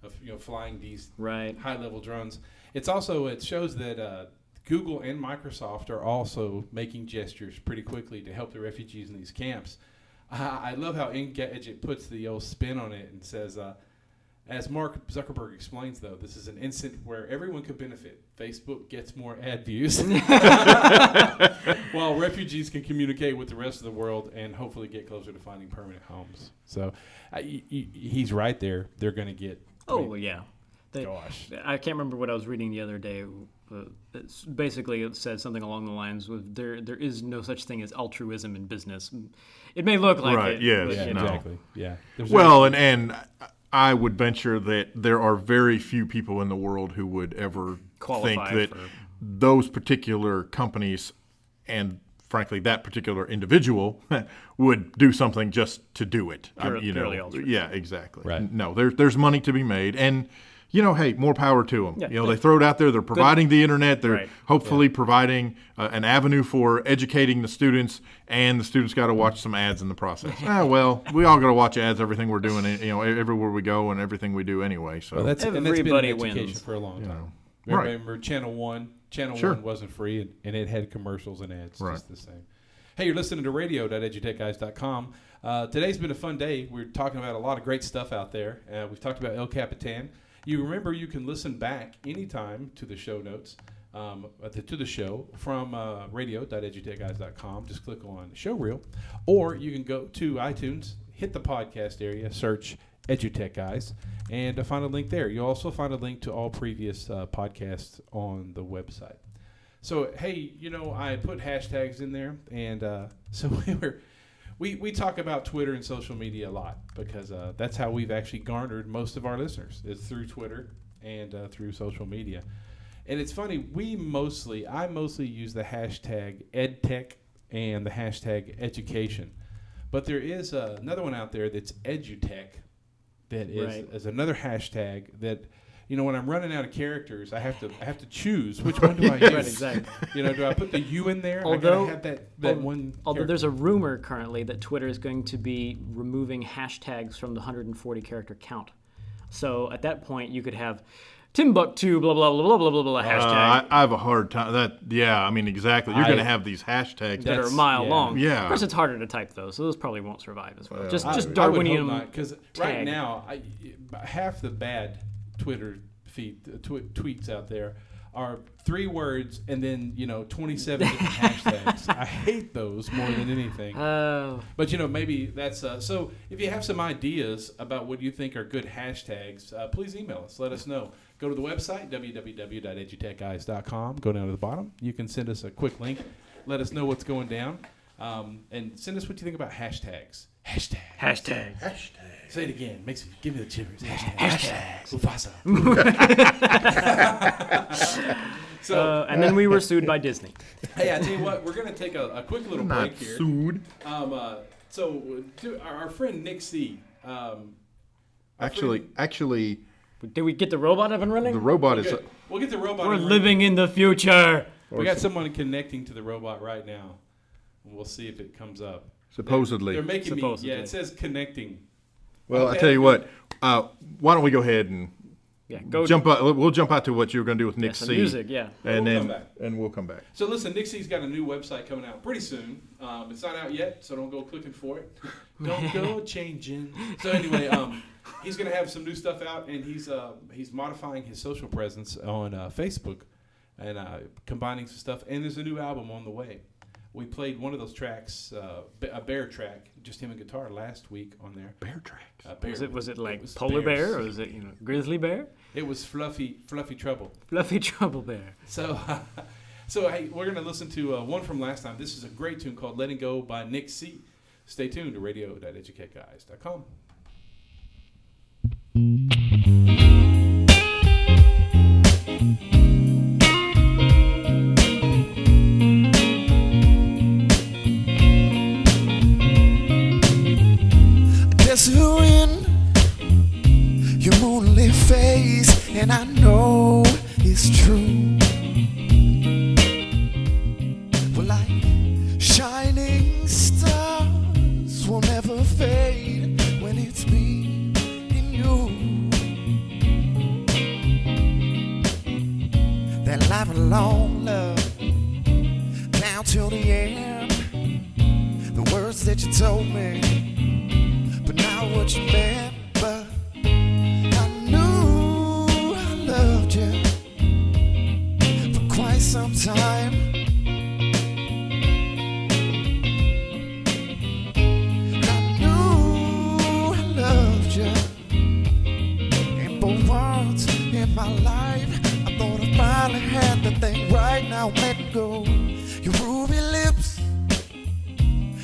Speaker 2: of flying these high-level drones. It shows that Google and Microsoft are also making gestures pretty quickly to help the refugees in these camps. I love how Engadget puts the old spin on it and says, as Mark Zuckerberg explains, though, this is an instant where everyone could benefit. Facebook gets more ad views, while refugees can communicate with the rest of the world and hopefully get closer to finding permanent homes. So he's right there. They're going to get...
Speaker 3: yeah.
Speaker 2: Gosh.
Speaker 3: I can't remember what I was reading the other day. Basically, it said something along the lines of there is no such thing as altruism in business. It may look like it.
Speaker 1: Yes.
Speaker 3: But,
Speaker 2: Exactly. Yeah.
Speaker 1: Well, and I would venture that there are very few people in the world who would ever think that those particular companies and, frankly, that particular individual would do something just to do it.
Speaker 3: Purely altruistic.
Speaker 1: Yeah, exactly.
Speaker 2: Right.
Speaker 1: No, there's money to be made, and hey, more power to them.
Speaker 3: Yeah,
Speaker 1: they throw it out there. They're providing the internet. They're hopefully providing an avenue for educating the students, and the students got to watch some ads in the process. Well, we all got to watch ads. Everything we're doing, everywhere we go, and everything we do anyway. So
Speaker 2: that's been
Speaker 3: everybody
Speaker 2: education
Speaker 3: wins
Speaker 2: for a long time.
Speaker 1: Right.
Speaker 2: Remember Channel 1? Channel
Speaker 1: Sure.
Speaker 2: 1 wasn't free, and it had commercials and ads,
Speaker 1: Right.
Speaker 2: just the same. Hey, you're listening to radio.edutechguys.com. Today's been a fun day. We're talking about a lot of great stuff out there. We've talked about El Capitan. You remember you can listen back anytime to the show notes, to the show from radio.edutechguys.com. Just click on show reel. Or you can go to iTunes, hit the podcast area, search EduTech Guys, and find a link there. You'll also find a link to all previous podcasts on the website. So, hey, I put hashtags in there, and so we talk about Twitter and social media a lot because that's how we've actually garnered most of our listeners, is through Twitter and through social media. And it's funny, I mostly use the hashtag EdTech and the hashtag education. But there is another one out there that's EduTech that is another hashtag that, when I'm running out of characters, I have to choose which one do I use.
Speaker 3: Right, exactly.
Speaker 2: Do I put the U in there?
Speaker 3: Although,
Speaker 2: I gotta have that one.
Speaker 3: Although there's a rumor currently that Twitter is going to be removing hashtags from the 140 character count. So at that point, you could have Timbuktu, blah, blah, blah, blah, blah, blah, blah, hashtag.
Speaker 1: I have a hard time. Exactly. You're going to have these hashtags
Speaker 3: that are a mile long.
Speaker 1: Yeah.
Speaker 3: Of course, it's harder to type, though, so those probably won't survive as well. Just
Speaker 2: Darwinian.
Speaker 3: Darwinian.
Speaker 2: I would hope not, because right now, half the bad Twitter feed tweets out there are 3 words and then 27 different hashtags. I hate those more than anything. But maybe that's so. If you have some ideas about what you think are good hashtags, please email us. Let us know. go to the website, www.edutechguys.com. Go down to the bottom. You can send us a quick link. Let us know what's going down. And send us what you think about hashtags.
Speaker 3: Hashtag.
Speaker 2: Say it again. Give me the shivers. Mufasa. So,
Speaker 3: And then we were sued by Disney.
Speaker 2: hey, I tell you what, we're going to take a quick little
Speaker 1: Not
Speaker 2: break here.
Speaker 1: sued.
Speaker 2: Our friend Nick C.
Speaker 1: Actually,
Speaker 3: Did we get the robot up and running?
Speaker 1: the robot is.
Speaker 2: Good. We'll get the robot.
Speaker 3: We're
Speaker 2: in room.
Speaker 3: living in the future.
Speaker 2: We got someone connecting to the robot right now. We'll see if it comes up.
Speaker 1: Supposedly.
Speaker 2: They're making
Speaker 3: Supposedly.
Speaker 2: me. Yeah, it says connecting.
Speaker 1: Well,
Speaker 2: Okay.
Speaker 1: I tell you what. Why don't we go ahead and
Speaker 3: Yeah, go
Speaker 1: jump out? We'll jump out to what you were going to do with Nick
Speaker 3: some
Speaker 1: C.
Speaker 3: music, yeah.
Speaker 1: and
Speaker 2: We'll
Speaker 1: then
Speaker 2: come back.
Speaker 1: and we'll come back.
Speaker 2: So listen, Nixie's got a new website coming out pretty soon. It's not out yet, so don't go clicking for it. Don't go changing. So anyway, he's going to have some new stuff out, and he's modifying his social presence on Facebook and combining some stuff. And there's a new album on the way. We played one of those tracks, a bear track, just him and guitar last week on there.
Speaker 1: Bear tracks.
Speaker 2: Bear.
Speaker 3: Was it like
Speaker 2: was
Speaker 3: polar
Speaker 2: bears.
Speaker 3: bear or was it grizzly bear?
Speaker 2: It was Fluffy Trouble.
Speaker 3: Fluffy trouble bear.
Speaker 2: So, hey, we're going to listen to one from last time. This is a great tune called Letting Go by Nick C. Stay tuned to radio.educateguys.com.
Speaker 4: Guess who in your moonlit face, and I know it's true. We're like shining stars, will never fade when it's me and you. That lifelong love down till the end. The words that you told me, but not what you meant. But I knew I loved you for quite some time. I knew I loved you, and for once in my life I thought I finally had the thing right. Now let go. Your ruby lips,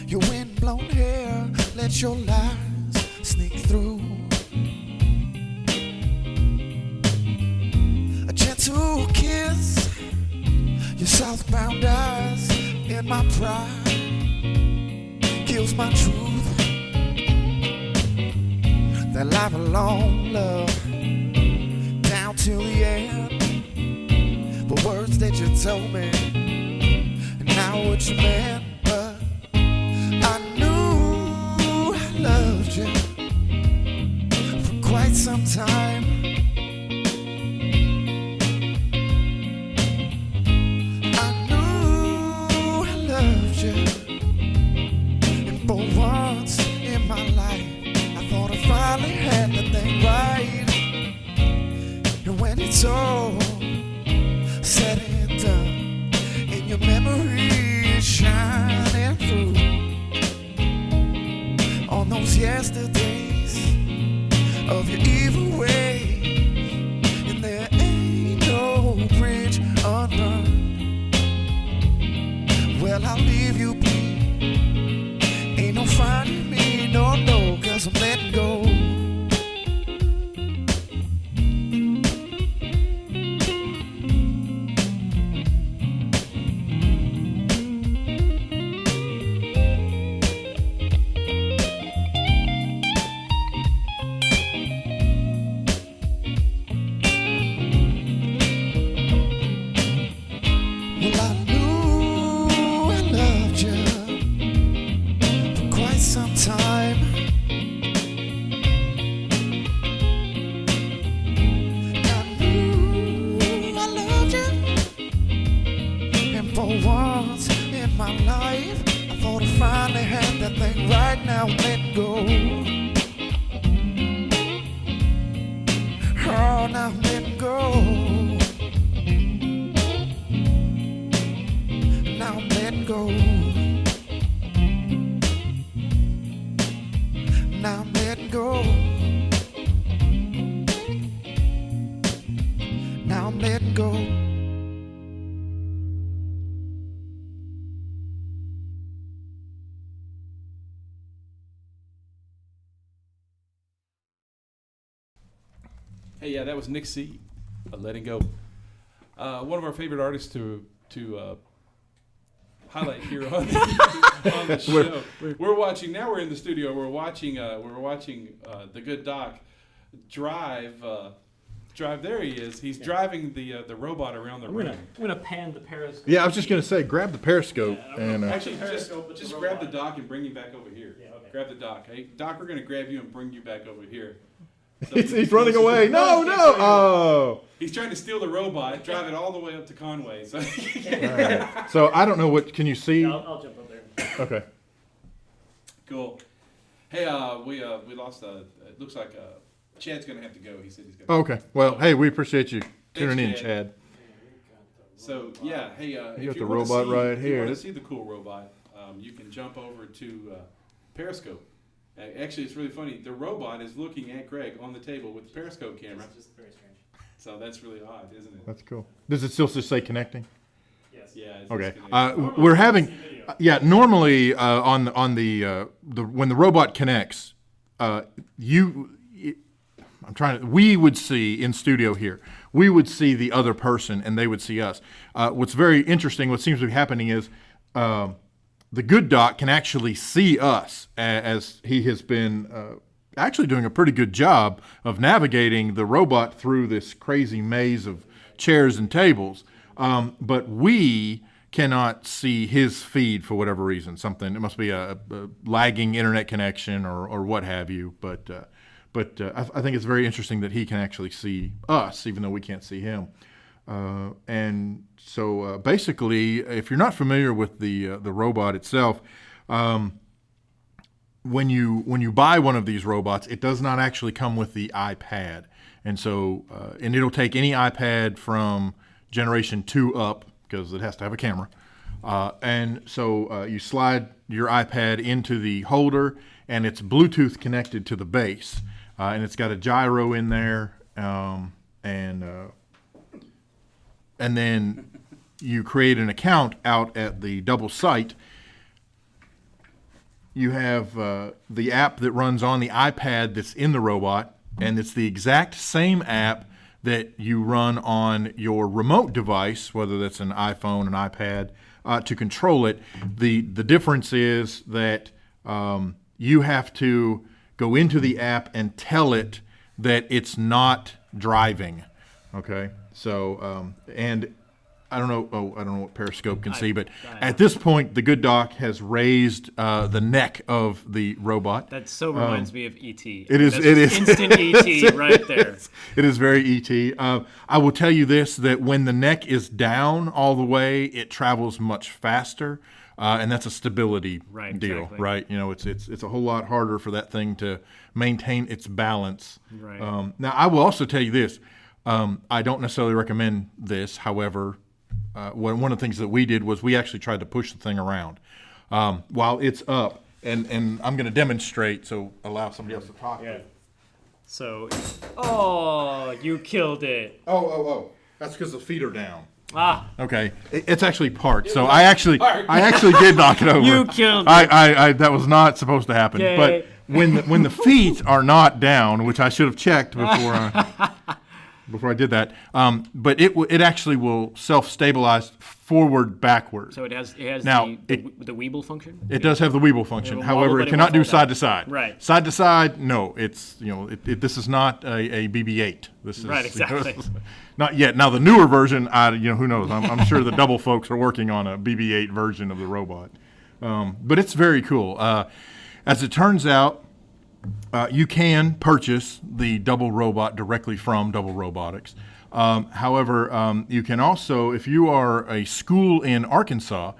Speaker 4: your windblown hair, let your lies sneak through. A gentle kiss, your southbound eyes, and my pride kills my truth. That lifelong love down till the end. The words that you told me, and now what you meant. But I knew I loved you for quite some time. I knew I loved you, and for once in my life I thought I finally had the thing right. And when it's all said and done, and your memory is shining through on those yesterdays of your evil ways, and there ain't no bridge undone. Well, I'll leave you be. Ain't no finding me, no, 'cause I'm letting go. Well, I knew I loved you for quite some time. I knew I loved you, and for once in my life, I thought I finally had that thing right. Now let go. Oh, now let go. Now let go. Now let go.
Speaker 2: Hey, yeah, that was Nick C. Letting Go. One of our favorite artists to highlight here on the show. We're watching now. We're in the studio. We're watching the good Doc drive. There he is. He's driving the robot around the room.
Speaker 3: I'm gonna pan the periscope.
Speaker 1: Yeah, I was just going to say, grab the periscope. And
Speaker 2: Actually, just grab the Doc and bring you back over here.
Speaker 3: Yeah, okay.
Speaker 2: Grab the Doc. Hey, Doc, we're going to grab you and bring you back over here. So
Speaker 1: he's running away. No. Oh.
Speaker 2: He's trying to steal the robot, drive it all the way up to Conway. So,
Speaker 1: All right. So I don't know what. Can you see?
Speaker 3: I'll jump up there.
Speaker 1: Okay.
Speaker 2: cool. Hey, we lost. It looks like Chad's gonna have to go. He said he's gonna.
Speaker 1: Oh, okay. Well, hey, we appreciate you tuning in,
Speaker 2: Chad.
Speaker 1: Chad.
Speaker 2: So yeah, hey,
Speaker 1: got
Speaker 2: if
Speaker 1: the
Speaker 2: you wanna
Speaker 1: robot
Speaker 2: see,
Speaker 1: right
Speaker 2: if you
Speaker 1: here.
Speaker 2: want to see the cool robot, you can jump over to Periscope. Actually, it's really funny. The robot is looking at Greg on the table with the Periscope camera.
Speaker 3: It's just very strange.
Speaker 2: So that's really odd, isn't it?
Speaker 1: That's cool. Does it still just say connecting?
Speaker 3: Yes.
Speaker 2: Yeah. It's
Speaker 1: Okay.
Speaker 2: disconnected.
Speaker 1: We're having. Yeah. Normally, on the when the robot connects, we would see in studio here. We would see the other person, and they would see us. What's very interesting, what seems to be happening is the good Doc can actually see us, as he has been actually doing a pretty good job of navigating the robot through this crazy maze of chairs and tables. But we cannot see his feed for whatever reason. It must be a lagging internet connection or what have you. But I think it's very interesting that he can actually see us, even though we can't see him. And so basically, if you're not familiar with the robot itself, when you buy one of these robots, it does not actually come with the iPad, and so and it'll take any iPad from generation 2 up because it has to have a camera. And so you slide your iPad into the holder, and it's Bluetooth connected to the base, and it's got a gyro in there, and then you create an account out at the double site. You have the app that runs on the iPad that's in the robot, and it's the exact same app that you run on your remote device, whether that's an iPhone, an iPad, to control it. The difference is that you have to go into the app and tell it that it's not driving. Okay, so and I don't know what Periscope can see, but at this point, the good Doc has raised the neck of the robot.
Speaker 3: That so reminds me of E.T.
Speaker 1: It is.
Speaker 3: That's
Speaker 1: It is
Speaker 3: instant E.T. right there.
Speaker 1: It is very E.T. I will tell you this: that when the neck is down all the way, it travels much faster, and that's a stability deal,
Speaker 3: exactly.
Speaker 1: right? You know, it's a whole lot harder for that thing to maintain its balance.
Speaker 3: Right.
Speaker 1: Now, I will also tell you this: I don't necessarily recommend this. However, one of the things that we did was we actually tried to push the thing around while it's up, and I'm going to demonstrate, so allow somebody else to talk.
Speaker 3: Yeah. So, you killed it.
Speaker 1: Oh, that's because the feet are down.
Speaker 3: Ah,
Speaker 1: Okay, it's actually parked, so I actually did knock it over.
Speaker 3: you killed it.
Speaker 1: I that was not supposed to happen.
Speaker 3: Yay.
Speaker 1: But when the feet are not down, which I should have checked before I did that, but it actually will self-stabilize forward, backward.
Speaker 3: So it has
Speaker 1: Now,
Speaker 3: the Weeble function?
Speaker 1: It does have the Weeble function.
Speaker 3: It will
Speaker 1: However,
Speaker 3: wobble,
Speaker 1: it
Speaker 3: but it
Speaker 1: cannot
Speaker 3: won't
Speaker 1: do
Speaker 3: fall
Speaker 1: side
Speaker 3: down.
Speaker 1: to side.
Speaker 3: Right.
Speaker 1: Side to side, no. It's this is not a BB-8. This is
Speaker 3: Right, exactly.
Speaker 1: Not yet. Now the newer version, who knows? I'm sure the double folks are working on a BB-8 version of the robot, but it's very cool. As it turns out, you can purchase the double robot directly from Double Robotics. However, you can also, if you are a school in Arkansas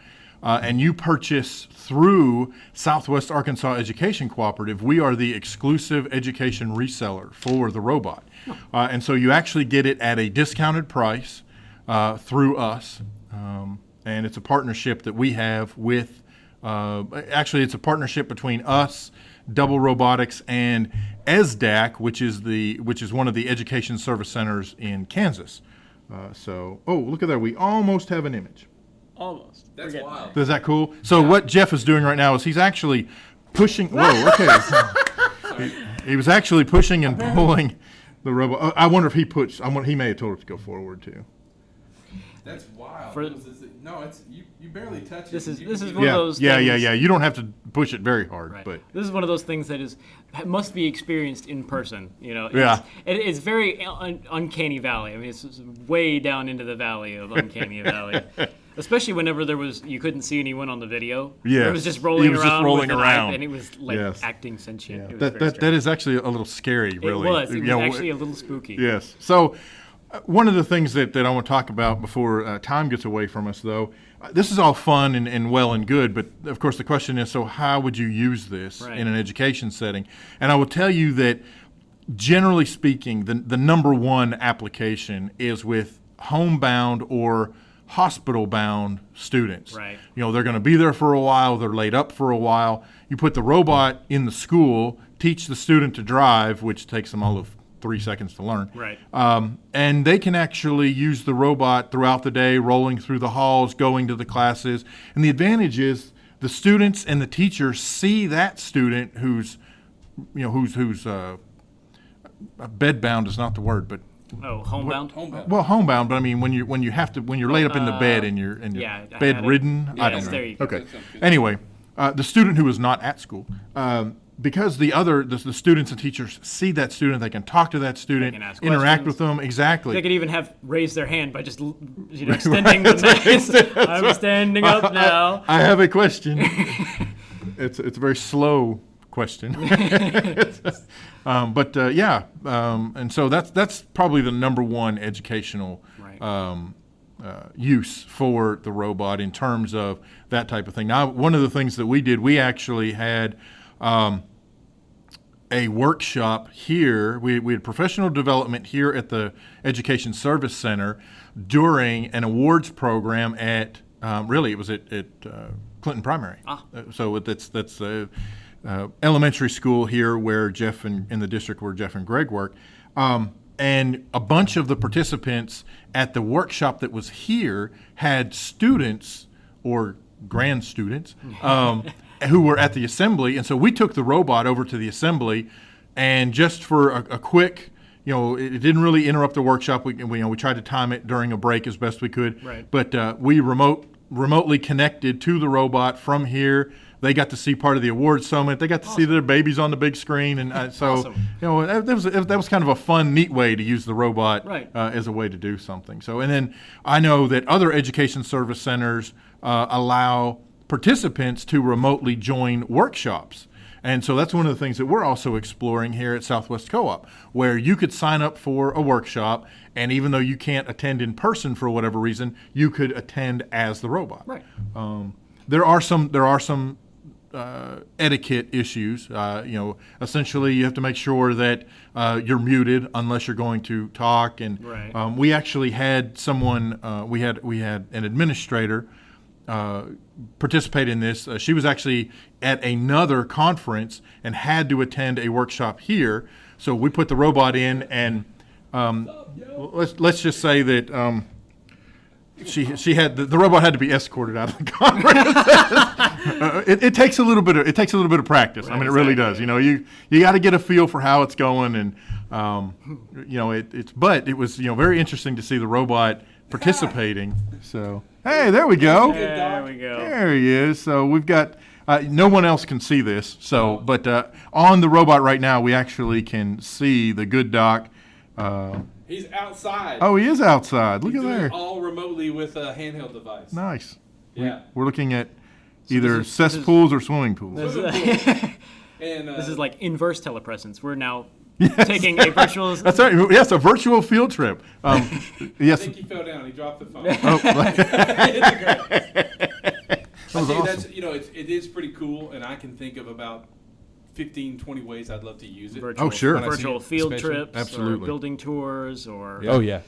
Speaker 1: and you purchase through Southwest Arkansas Education Cooperative, we are the exclusive education reseller for the robot. And so you actually get it at a discounted price through us. And it's a partnership that we have with, actually it's a partnership between us, Double Robotics, and ESDAC, which is one of the education service centers in Kansas. Look at that. We almost have an image.
Speaker 3: Almost.
Speaker 2: That's wild.
Speaker 1: Is that cool? So what Jeff is doing right now is he's actually pushing. Whoa, okay. He was actually pushing and pulling The robot. I wonder if he may have told it to go forward too.
Speaker 2: That's wild.
Speaker 3: For-
Speaker 2: No, it's you barely touch it.
Speaker 3: This is
Speaker 2: You
Speaker 3: one
Speaker 2: can
Speaker 3: of
Speaker 2: do it.
Speaker 3: those
Speaker 1: Yeah.
Speaker 3: things.
Speaker 1: You don't have to push it very hard,
Speaker 3: Right.
Speaker 1: but
Speaker 3: This is one of those things that must be experienced in person.
Speaker 1: Yeah.
Speaker 3: It's very uncanny valley. I mean, it's way down into the valley of uncanny valley. Especially whenever you couldn't see anyone on the video.
Speaker 1: Yes.
Speaker 3: It was just rolling
Speaker 1: He was
Speaker 3: around.
Speaker 1: just rolling
Speaker 3: with an
Speaker 1: around.
Speaker 3: iPad, and it was like
Speaker 1: Yes.
Speaker 3: acting sentient.
Speaker 1: yeah,
Speaker 3: It was
Speaker 1: that
Speaker 3: very
Speaker 1: that is actually a little scary, really.
Speaker 3: It was. It was
Speaker 1: You know,
Speaker 3: actually a little spooky.
Speaker 1: Yes. So, one of the things that I want to talk about before time gets away from us, though, this is all fun and well and good, but of course the question is, so how would you use this
Speaker 3: Right.
Speaker 1: in an education setting? And I will tell you that, generally speaking, the number one application is with homebound or hospital-bound students.
Speaker 3: Right.
Speaker 1: They're going to be there for a while. They're laid up for a while. You put the robot in the school, teach the student to drive, which takes them all of 3 seconds to learn.
Speaker 3: Right.
Speaker 1: And they can actually use the robot throughout the day, rolling through the halls, going to the classes. And the advantage is the students and the teachers see that student who's bedbound is not the word, but
Speaker 3: Homebound?
Speaker 2: Homebound.
Speaker 1: well, homebound. But I mean, when you're laid up in the bed and you're
Speaker 3: yeah, I had it.
Speaker 1: bedridden. I don't
Speaker 3: Yes,
Speaker 1: know.
Speaker 3: there you go.
Speaker 1: Okay.
Speaker 2: That sounds good.
Speaker 1: Anyway, the student who is not at school. Because the students and teachers see that student, they can talk to that student,
Speaker 3: can ask
Speaker 1: interact
Speaker 3: questions.
Speaker 1: with them. Exactly.
Speaker 3: They could even have raised their hand by just extending the knife. I'm standing up now.
Speaker 1: I have a question. It's a very slow question. And so that's probably the number one educational
Speaker 3: Right.
Speaker 1: use for the robot in terms of that type of thing. Now, one of the things that we did, we actually had a workshop here. We had professional development here at the Education Service Center during an awards program at it was at Clinton Primary. So that's elementary school here where Jeff in the district where Jeff and Greg work. And a bunch of the participants at the workshop that was here had students or grand students who were at the assembly. And so we took the robot over to the assembly, and just for a quick, it didn't really interrupt the workshop. We tried to time it during a break as best we could.
Speaker 3: Right.
Speaker 1: But we remotely connected to the robot from here. They got to see part of the awards summit. They got to see their babies on the big screen, and so
Speaker 3: Awesome.
Speaker 1: that was kind of a fun, neat way to use the robot
Speaker 3: Right.
Speaker 1: as a way to do something. So, and then I know that other education service centers allow participants to remotely join workshops. And so that's one of the things that we're also exploring here at Southwest Co-op, where you could sign up for a workshop, and even though you can't attend in person for whatever reason, you could attend as the robot.
Speaker 3: Right.
Speaker 1: There are some etiquette issues. Essentially, you have to make sure that you're muted unless you're going to talk. And
Speaker 3: Right.
Speaker 1: we actually had someone. We had an administrator participate in this. She was actually at another conference and had to attend a workshop here. So we put the robot in, and let's just say that. She had the robot had to be escorted out of the conference. It takes a little bit of practice. I mean, it really does. You got to get a feel for how it's going, and but it was very interesting to see the robot participating. So hey, there we go.
Speaker 3: There we go.
Speaker 1: There he is. So we've got. No one else can see this. So, but on the robot right now, we actually can see the good doc.
Speaker 2: He's outside.
Speaker 1: Oh, he is outside. Look
Speaker 2: He's
Speaker 1: at
Speaker 2: doing
Speaker 1: there.
Speaker 2: it all remotely with a handheld device.
Speaker 1: Nice.
Speaker 2: Yeah.
Speaker 1: We're looking at either cesspools or swimming pools.
Speaker 2: And
Speaker 3: This is like inverse telepresence. We're now taking a virtual.
Speaker 1: That's right. Yes, a virtual field trip.
Speaker 2: I
Speaker 1: Yes.
Speaker 2: think he fell down. He dropped the phone.
Speaker 1: Oh,
Speaker 2: I
Speaker 1: was
Speaker 2: tell you,
Speaker 1: awesome.
Speaker 2: it is pretty cool, and I can think of about 15, 20 ways I'd love to use it.
Speaker 3: Virtual,
Speaker 1: Oh, sure.
Speaker 2: When I see
Speaker 3: Virtual
Speaker 2: it,
Speaker 3: field
Speaker 2: especially.
Speaker 3: trips,
Speaker 1: Absolutely.
Speaker 3: or building tours, or
Speaker 2: Oh yeah,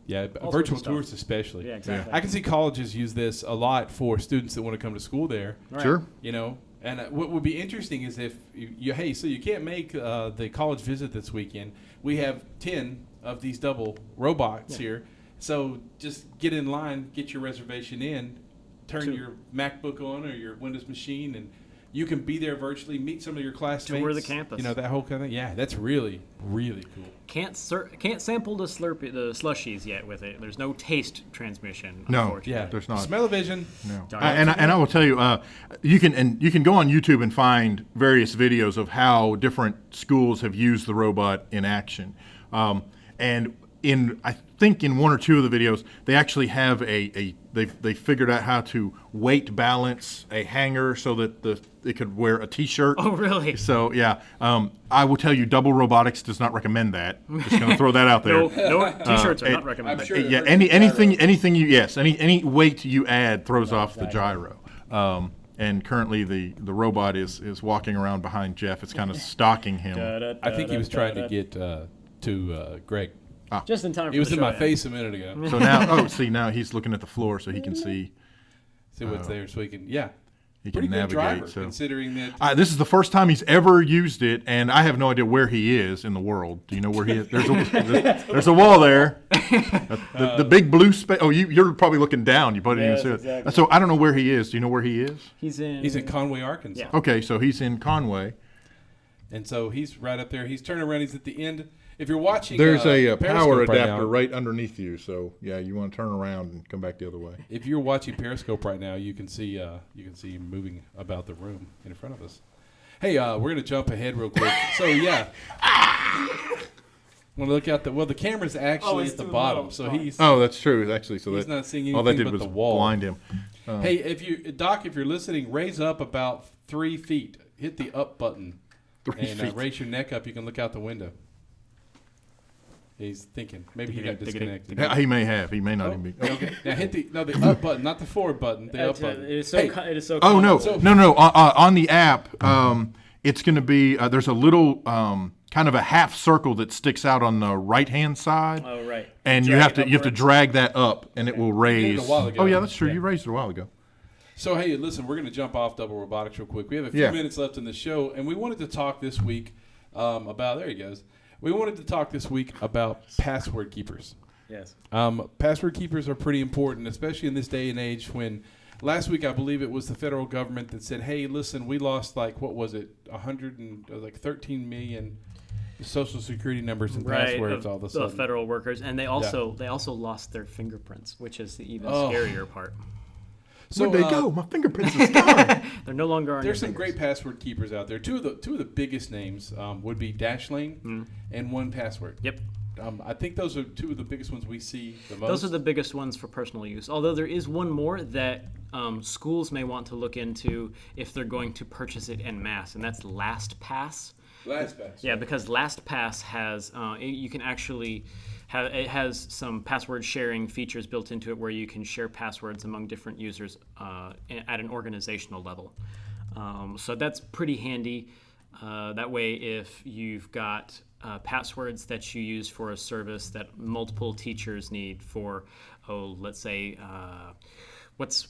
Speaker 2: yeah.
Speaker 3: All sorts
Speaker 2: Virtual
Speaker 3: of stuff.
Speaker 2: tours especially.
Speaker 3: Yeah, exactly.
Speaker 2: I can see colleges use this a lot for students that want to come to school there.
Speaker 3: Right.
Speaker 1: Sure.
Speaker 2: And what would be interesting is if so you can't make the college visit this weekend. We have 10 of these double robots here, so just get in line, get your reservation in, turn your MacBook on or your Windows machine, and You can be there virtually, meet some of your classmates.
Speaker 3: Tour the campus.
Speaker 2: You know, that whole kind of thing. Yeah, that's really, really cool.
Speaker 3: Can't sample the slushies yet with it. There's no taste transmission.
Speaker 1: No,
Speaker 3: unfortunately.
Speaker 2: Yeah,
Speaker 1: there's not.
Speaker 2: Smell-o-vision.
Speaker 1: No.
Speaker 3: Darn.
Speaker 1: And I will tell you, you can go on YouTube and find various videos of how different schools have used the robot in action. And I think in one or two of the videos, they actually have they figured out how to weight balance a hanger so that it could wear a T-shirt.
Speaker 3: Oh, really?
Speaker 1: So yeah, I will tell you, Double Robotics does not recommend that. Just going to throw that out there.
Speaker 3: No, T-shirts are not recommended.
Speaker 2: I'm sure
Speaker 1: Yeah,
Speaker 2: it hurts the gyro.
Speaker 1: any weight you add throws off the gyro. And currently the robot is walking around behind Jeff. It's kind of stalking him.
Speaker 2: I think he was trying to get to Greg.
Speaker 3: Just in time for
Speaker 2: He was
Speaker 3: the
Speaker 2: in
Speaker 3: show
Speaker 2: my
Speaker 3: end.
Speaker 2: face a minute ago.
Speaker 1: So now he's looking at the floor so he can see.
Speaker 2: See what's there, so he can. Yeah,
Speaker 1: He
Speaker 2: pretty
Speaker 1: can
Speaker 2: good
Speaker 1: navigate.
Speaker 2: driver
Speaker 1: So
Speaker 2: considering that.
Speaker 1: this is the first time he's ever used it, and I have no idea where he is in the world. Do you know where he is? There's a wall there. The big blue space. Oh, you're probably looking down. You probably didn't see it.
Speaker 3: exactly.
Speaker 1: So I don't know where he is. Do you know where he is?
Speaker 3: He's
Speaker 2: He's in Conway, Arkansas.
Speaker 3: Yeah.
Speaker 1: Okay, so he's in Conway.
Speaker 2: And so he's right up there. He's turning around. He's at the end. If you're watching,
Speaker 1: There's a
Speaker 2: Periscope
Speaker 1: power
Speaker 2: right
Speaker 1: adapter
Speaker 2: now,
Speaker 1: right underneath you. So yeah, you want to turn around and come back the other way.
Speaker 2: If you're watching Periscope right now, you can see him moving about the room in front of us. Hey, we're gonna jump ahead real quick. So yeah, want to look out the camera's actually
Speaker 3: it's
Speaker 2: at the
Speaker 3: too
Speaker 2: bottom,
Speaker 3: low.
Speaker 2: so he's
Speaker 1: Oh, that's true. Actually, so
Speaker 2: he's
Speaker 1: that
Speaker 2: not seeing
Speaker 1: all that
Speaker 2: anything
Speaker 1: did
Speaker 2: but
Speaker 1: was
Speaker 2: the wall.
Speaker 1: blind him.
Speaker 2: Hey, if you're listening, raise up about 3 feet. Hit the up button
Speaker 1: 3
Speaker 2: and
Speaker 1: feet.
Speaker 2: raise your neck up. You can look out the window. He's thinking. Maybe he got disconnected.
Speaker 1: Yeah, he may have. He may not even be.
Speaker 2: Okay. Now hit the up button, not the forward button. The up button.
Speaker 3: It is so.
Speaker 2: Hey,
Speaker 3: It is so.
Speaker 1: Oh no,
Speaker 2: So-
Speaker 1: no! On the app, it's going to be there's a little kind of a half circle that sticks out on the right hand side,
Speaker 3: Oh right.
Speaker 1: and you
Speaker 3: Drag
Speaker 1: have
Speaker 3: it
Speaker 1: to
Speaker 3: upwards.
Speaker 1: drag that up, and it will raise.
Speaker 2: a while ago.
Speaker 1: Oh yeah, that's true.
Speaker 3: Yeah.
Speaker 1: You raised it a while ago.
Speaker 2: So, hey, listen, we're going to jump off Double Robotics real quick. We have a few
Speaker 1: Yeah.
Speaker 2: minutes left in the show, and we wanted to talk this week about, there he goes. We wanted to talk this week about password keepers.
Speaker 3: Yes.
Speaker 2: Password keepers are pretty important, especially in this day and age when last week I believe it was the federal government that said, hey, listen, we lost 13 million social security numbers and passwords all of a sudden.
Speaker 3: The federal workers, and they also lost their fingerprints, which is the even scarier part.
Speaker 2: So,
Speaker 1: Where'd they go? My fingerprints are gone.
Speaker 3: They're no longer on.
Speaker 2: There's
Speaker 3: your
Speaker 2: some
Speaker 3: fingers.
Speaker 2: great password keepers out there. Two of the biggest names would be Dashlane and 1Password.
Speaker 3: Yep.
Speaker 2: I think those are two of the biggest ones we see the most.
Speaker 3: Those are the biggest ones for personal use. Although there is one more that schools may want to look into if they're going to purchase it en masse, and that's LastPass.
Speaker 2: LastPass.
Speaker 3: Yeah, because LastPass has you can actually it has some password sharing features built into it where you can share passwords among different users at an organizational level. So that's pretty handy. That way, if you've got passwords that you use for a service that multiple teachers need for, let's say, what's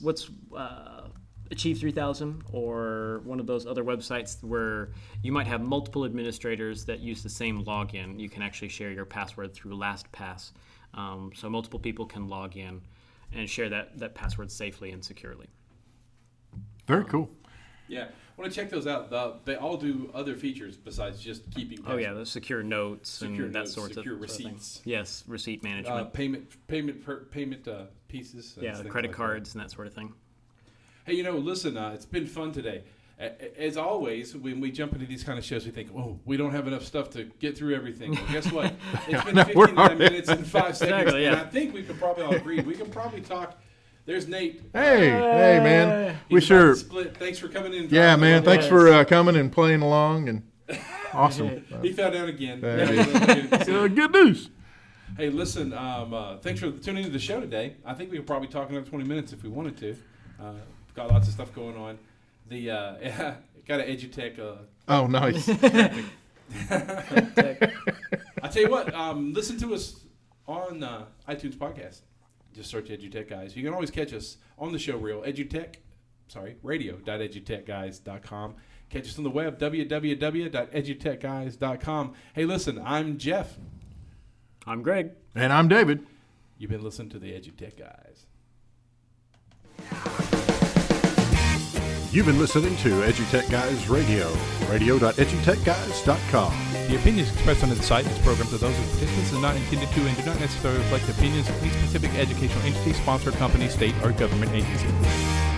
Speaker 3: Achieve 3000 or one of those other websites where you might have multiple administrators that use the same login. You can actually share your password through LastPass. So multiple people can log in and share that password safely and securely.
Speaker 1: Very cool.
Speaker 2: Yeah. I want to check those out. They all do other features besides just keeping
Speaker 3: Oh yeah, the secure notes
Speaker 2: Secure
Speaker 3: and that
Speaker 2: notes,
Speaker 3: sort of
Speaker 2: secure
Speaker 3: thing.
Speaker 2: receipts.
Speaker 3: Yes, receipt management.
Speaker 2: payment pieces. and
Speaker 3: Yeah, the
Speaker 2: things
Speaker 3: credit
Speaker 2: like that.
Speaker 3: cards and that sort of thing.
Speaker 2: Hey, listen, it's been fun today. As always, when we jump into these kind of shows, we think, oh, we don't have enough stuff to get through everything. Well, guess what? It's been
Speaker 1: No, we're
Speaker 2: 59
Speaker 1: already-
Speaker 2: minutes and 5 seconds.
Speaker 3: Exactly, yeah.
Speaker 2: And I think we can probably all agree. We can probably talk. There's Nate.
Speaker 1: Hey, man.
Speaker 2: He's
Speaker 1: We
Speaker 2: about
Speaker 1: sure.
Speaker 2: to split. Thanks for coming in. and
Speaker 1: Yeah,
Speaker 2: dropping
Speaker 1: man.
Speaker 2: in.
Speaker 1: Thanks
Speaker 3: Yes.
Speaker 1: for coming and playing along, and awesome.
Speaker 2: He fell down again.
Speaker 1: Good news.
Speaker 2: Hey, listen, thanks for tuning into the show today. I think we could probably talk another 20 minutes if we wanted to. Got lots of stuff going on. The got an EduTech.
Speaker 1: Oh, nice.
Speaker 2: I tell you what, listen to us on iTunes podcast. Just search EduTechGuys. You can always catch us on the show reel, radio.edutechguys.com. Catch us on the web, www.edutechguys.com. Hey, listen, I'm Jeff.
Speaker 3: I'm Greg.
Speaker 1: And I'm David.
Speaker 2: You've been listening to the EduTech Guys.
Speaker 1: You've been listening to EduTechGuys Radio, radio.edutechguys.com.
Speaker 5: The opinions expressed on the site and its programs are those of participants and not intended to and do not necessarily reflect the opinions of any specific educational entity, sponsor, company, state, or government agency.